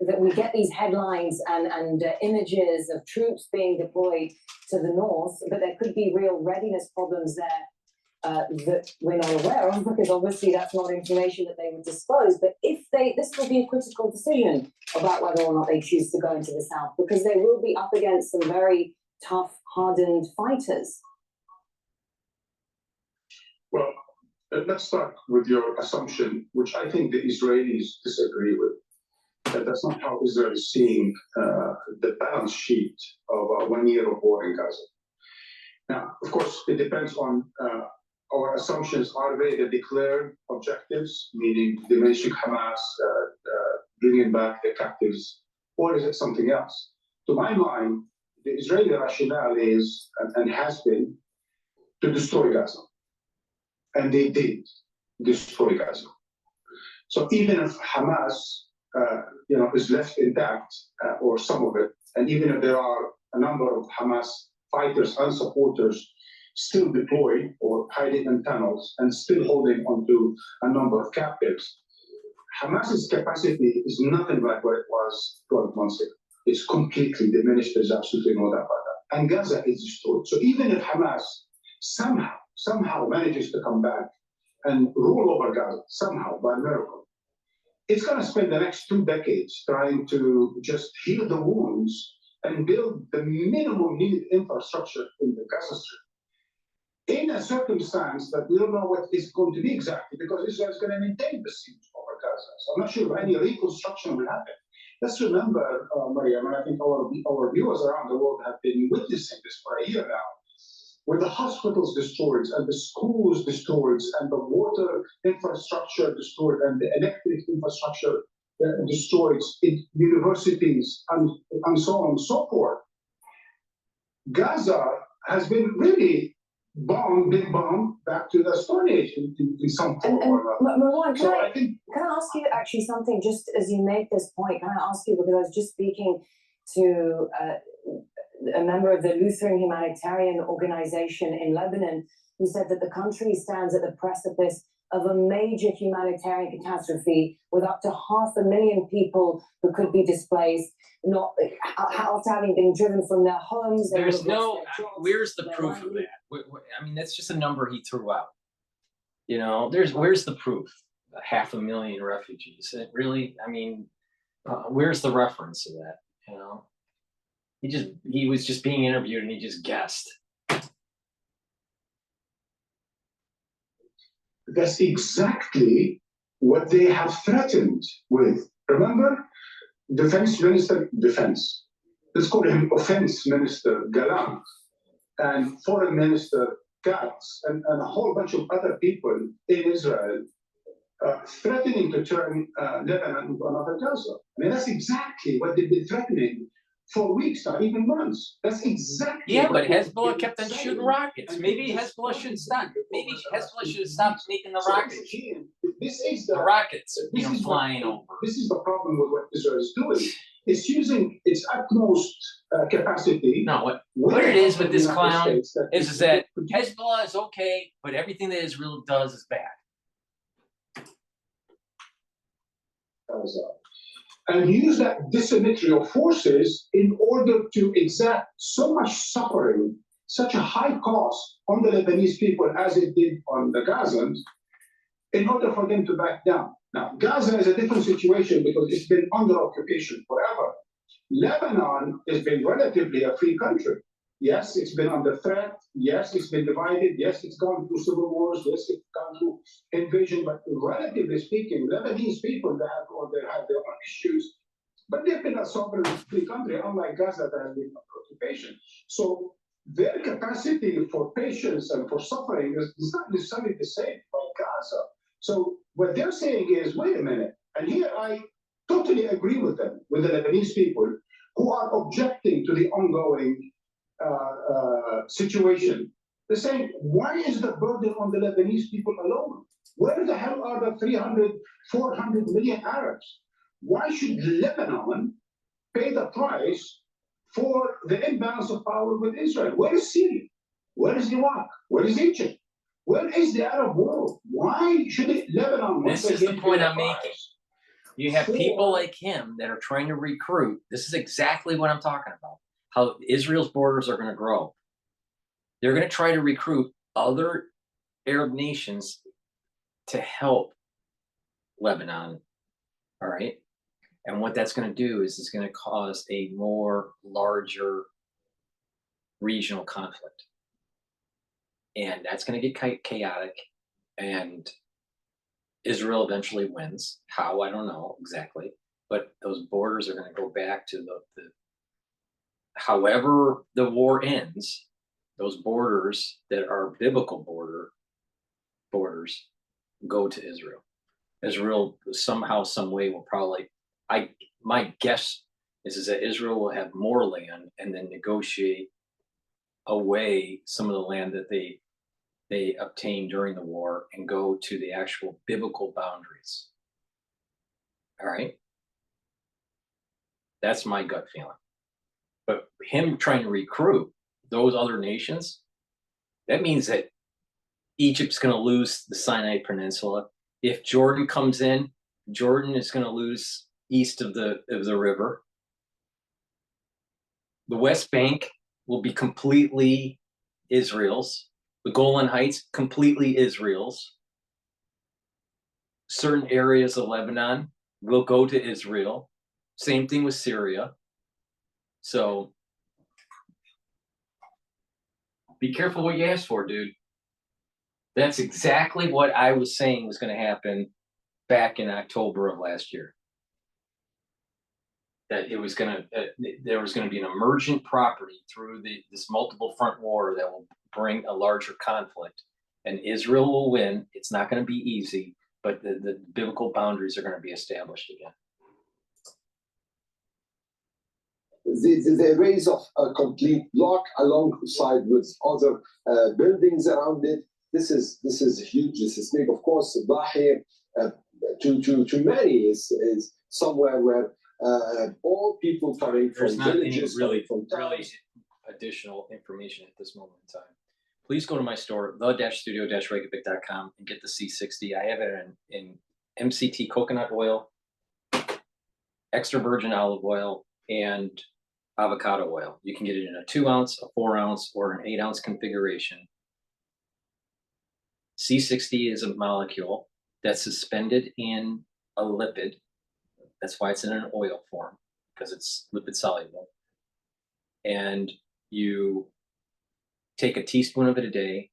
that we get these headlines and images of troops being deployed to the north, but there could be real readiness problems there that we're not aware of, because obviously that's not information that they would disclose. But if this will be a critical decision about whether or not they choose to go into the south, because they will be up against some very tough, hardened fighters. Well, let's start with your assumption, which I think the Israelis disagree with. That's not how Israel is seeing the balance sheet of 1 year of war in Gaza. Now, of course, it depends on our assumptions. Are they the declared objectives, meaning diminishing Hamas, bringing back the captives, or is it something else? To my mind, the Israeli rationale is, and has been, to destroy Gaza. And they did destroy Gaza. So even if Hamas, is left intact, or some of it, and even if there are a number of Hamas fighters and supporters still deployed or hiding in tunnels and still holding onto a number of captives, Hamas's capacity is nothing like what it was 12 months ago. It's completely diminished. There's absolutely no doubt about that. And Gaza is destroyed. So even if Hamas somehow manages to come back and rule over Gaza, somehow, by miracle, it's going to spend the next 2 decades trying to just heal the wounds and build the minimum needed infrastructure in the Gaza Strip. In a circumstance that we don't know what is going to be exactly, because Israel is going to maintain the siege over Gaza. So I'm not sure if any reconstruction will happen. Let's remember, Mariam, and I think our viewers around the world have been witnessing this for a year now, where the hospitals destroyed and the schools destroyed and the water infrastructure destroyed and the electric infrastructure destroyed in universities and so on and so forth. Gaza has been really bombed back to the Stone Age in some form or another. Marwan, So can I ask you actually something, just as you make this point? Can I ask you, because I was just speaking to a member of the Lutheran Humanitarian Organization in Lebanon, who said that the country stands at the precipice of a major humanitarian catastrophe with up to 500,000 people who could be displaced, not after having been driven from their homes. There's no, where's the proof of that? I mean, that's just a number he threw out. Where's the proof? 500,000 refugees. Really? I mean, where's the reference of that? He was just being interviewed and he just guessed. That's exactly what they have threatened with. Remember, Defense Minister, let's call him Offense Minister Galant, and Foreign Minister Katz, and a whole bunch of other people in Israel threatening to turn Lebanon into another Gaza. I mean, that's exactly what they've been threatening for weeks, not even months. That's exactly. Yeah, but Hezbollah kept on shooting rockets. Maybe Hezbollah should stop. Maybe Hezbollah should stop making the rockets. This is the rockets, flying over. This is the problem with what Israel is doing. It's using its utmost capacity. No, what it is with this clown is that Hezbollah is okay, but everything that Israel does is bad. And use that dissymetry of forces in order to exact so much suffering, such a high cost on the Lebanese people as it did on the Gazans, in order for them to back down. Now, Gaza is a different situation because it's been under occupation forever. Lebanon has been relatively a free country. Yes, it's been under threat. Yes, it's been divided. Yes, it's gone through civil wars. Yes, it's gone through invasion. But relatively speaking, Lebanese people they have their own issues, but they've been a sovereign free country, unlike Gaza that has been under occupation. So their capacity for patience and for suffering is not necessarily the same like Gaza. So what they're saying is, wait a minute, and here I totally agree with them, with the Lebanese people who are objecting to the ongoing situation. They're saying, why is the burden on the Lebanese people alone? Where the hell are the 300, 400 million Arabs? Why should Lebanon pay the price for the imbalance of power with Israel? Where is Syria? Where is Iraq? Where is Egypt? Where is the Arab world? Why should Lebanon? This is the point I'm making. You have people like him that are trying to recruit. This is exactly what I'm talking about. How Israel's borders are going to grow. They're going to try to recruit other Arab nations to help Lebanon. All right. And what that's going to do is it's going to cause a more larger regional conflict. And that's going to get chaotic. And Israel eventually wins. How, I don't know exactly. But those borders are going to go back to the however the war ends, those borders that are biblical borders go to Israel. Israel somehow, some way will probably, my guess is that Israel will have more land and then negotiate away some of the land that they obtained during the war and go to the actual biblical boundaries. All right. That's my gut feeling. But him trying to recruit those other nations, that means that Egypt's going to lose the Sinai Peninsula. If Jordan comes in, Jordan is going to lose east of the river. The West Bank will be completely Israel's. The Golan Heights, completely Israel's. Certain areas of Lebanon will go to Israel. Same thing with Syria. So be careful what you ask for, dude. That's exactly what I was saying was going to happen back in October of last year. That it was going to, there was going to be an emergent property through this multiple front war that will bring a larger conflict, and Israel will win. It's not going to be easy, but the biblical boundaries are going to be established again. The raise of a complete block alongside with other buildings around it. This is huge. This is big. Of course, Dahi to many is somewhere where all people coming from villages, really from towns. Additional information at this moment in time. Please go to my store, the-studio-reykjavik.com, and get the C60. I have it in MCT coconut oil, extra virgin olive oil, and avocado oil. You can get it in a 2-ounce, a 4-ounce, or an 8-ounce configuration. C60 is a molecule that's suspended in a lipid. That's why it's in an oil form, because it's lipid soluble. And you take a teaspoon of it a day.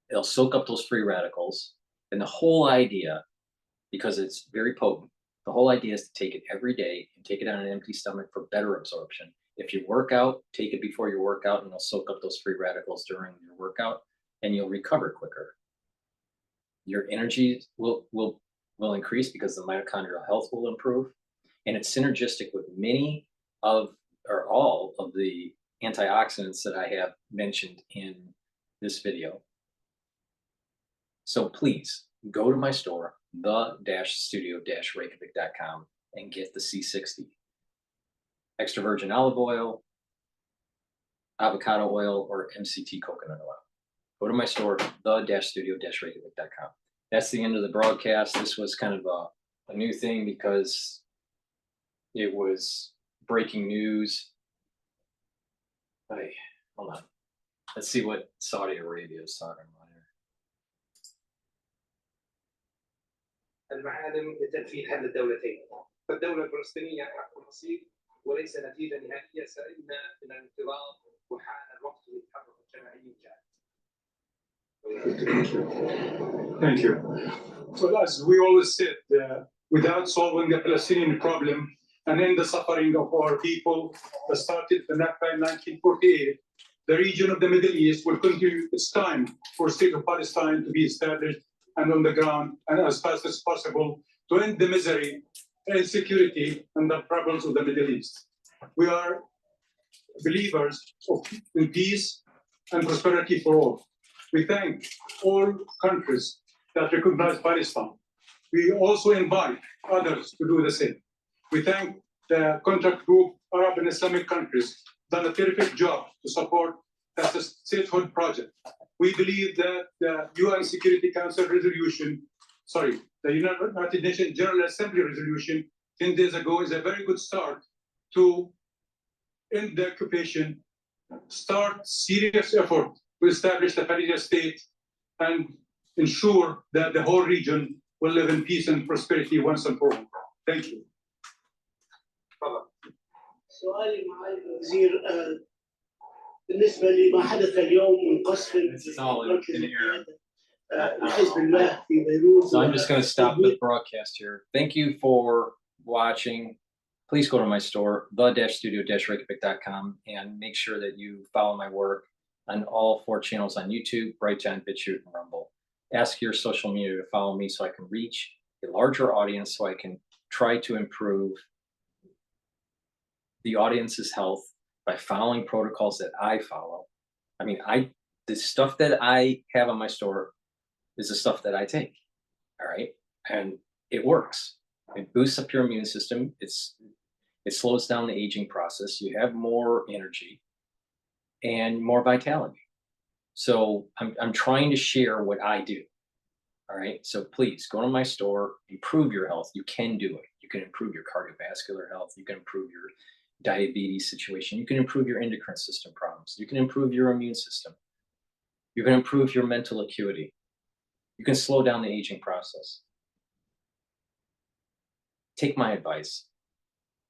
It'll soak up those free radicals. And the whole idea, because it's very potent, the whole idea is to take it every day and take it on an empty stomach for better absorption. If you work out, take it before your workout, and it'll soak up those free radicals during your workout, and you'll recover quicker. Your energy will increase because the mitochondrial health will improve, and it's synergistic with many of, or all of, the antioxidants that I have mentioned in this video. So please go to my store, the-studio-reykjavik.com, and get the C60. Extra virgin olive oil, avocado oil, or MCT coconut oil. Go to my store, the-studio-reykjavik.com. That's the end of the broadcast. This was kind of a new thing because it was breaking news. Hey, hold on. Let's see what Saudi Arabia is talking about here. المعالم لتنفيذ حل الدولتين، فالدولة الفلسطينية حق نصيب وليس نتيجة نهائية سليمة من الانتظار، وحان الوقت للتحرك الجماعي الجاد. Thank you. Well, as we always said, without solving the Palestinian problem and end the suffering of our people that started the Nakba in 1948, the region of the Middle East will continue. It's time for state of Palestine to be established and on the ground and as fast as possible to end the misery, insecurity, and the problems of the Middle East. We are believers in peace and prosperity for all. We thank all countries that recognize Palestine. We also invite others to do the same. We thank the contact group, Arab and Islamic countries, done a terrific job to support the statehood project. We believe that the UN Security Council resolution, the United Nations General Assembly resolution 10 days ago is a very good start to end the occupation, start serious effort to establish the Palestinian state and ensure that the whole region will live in peace and prosperity once and for all. Thank you. سؤالي معالي الوزير بالنسبة لما حدث اليوم من قصف لحزب الله في بيروت. So I'm just going to stop the broadcast here. Thank you for watching. Please go to my store, the-studio-reykjavik.com, and make sure that you follow my work on all 4 channels on YouTube, Brighteon, Bitchute, and Rumble. Ask your social media to follow me so I can reach a larger audience, so I can try to improve the audience's health by following protocols that I follow. I mean, the stuff that I have on my store is the stuff that I take, all right? And it works. It boosts up your immune system. It slows down the aging process. You have more energy and more vitality. So I'm trying to share what I do, all right? So please go to my store, improve your health. You can do it. You can improve your cardiovascular health. You can improve your diabetes situation. You can improve your endocrine system problems. You can improve your immune system. You can improve your mental acuity. You can slow down the aging process. Take my advice,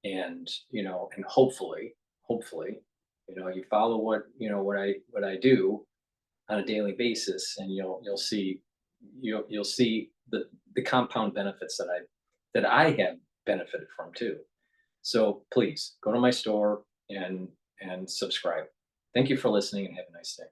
and and hopefully, you follow what I do on a daily basis, and you'll see the compound benefits that I have benefited from too. So please go to my store and subscribe. Thank you for listening, and have a nice day.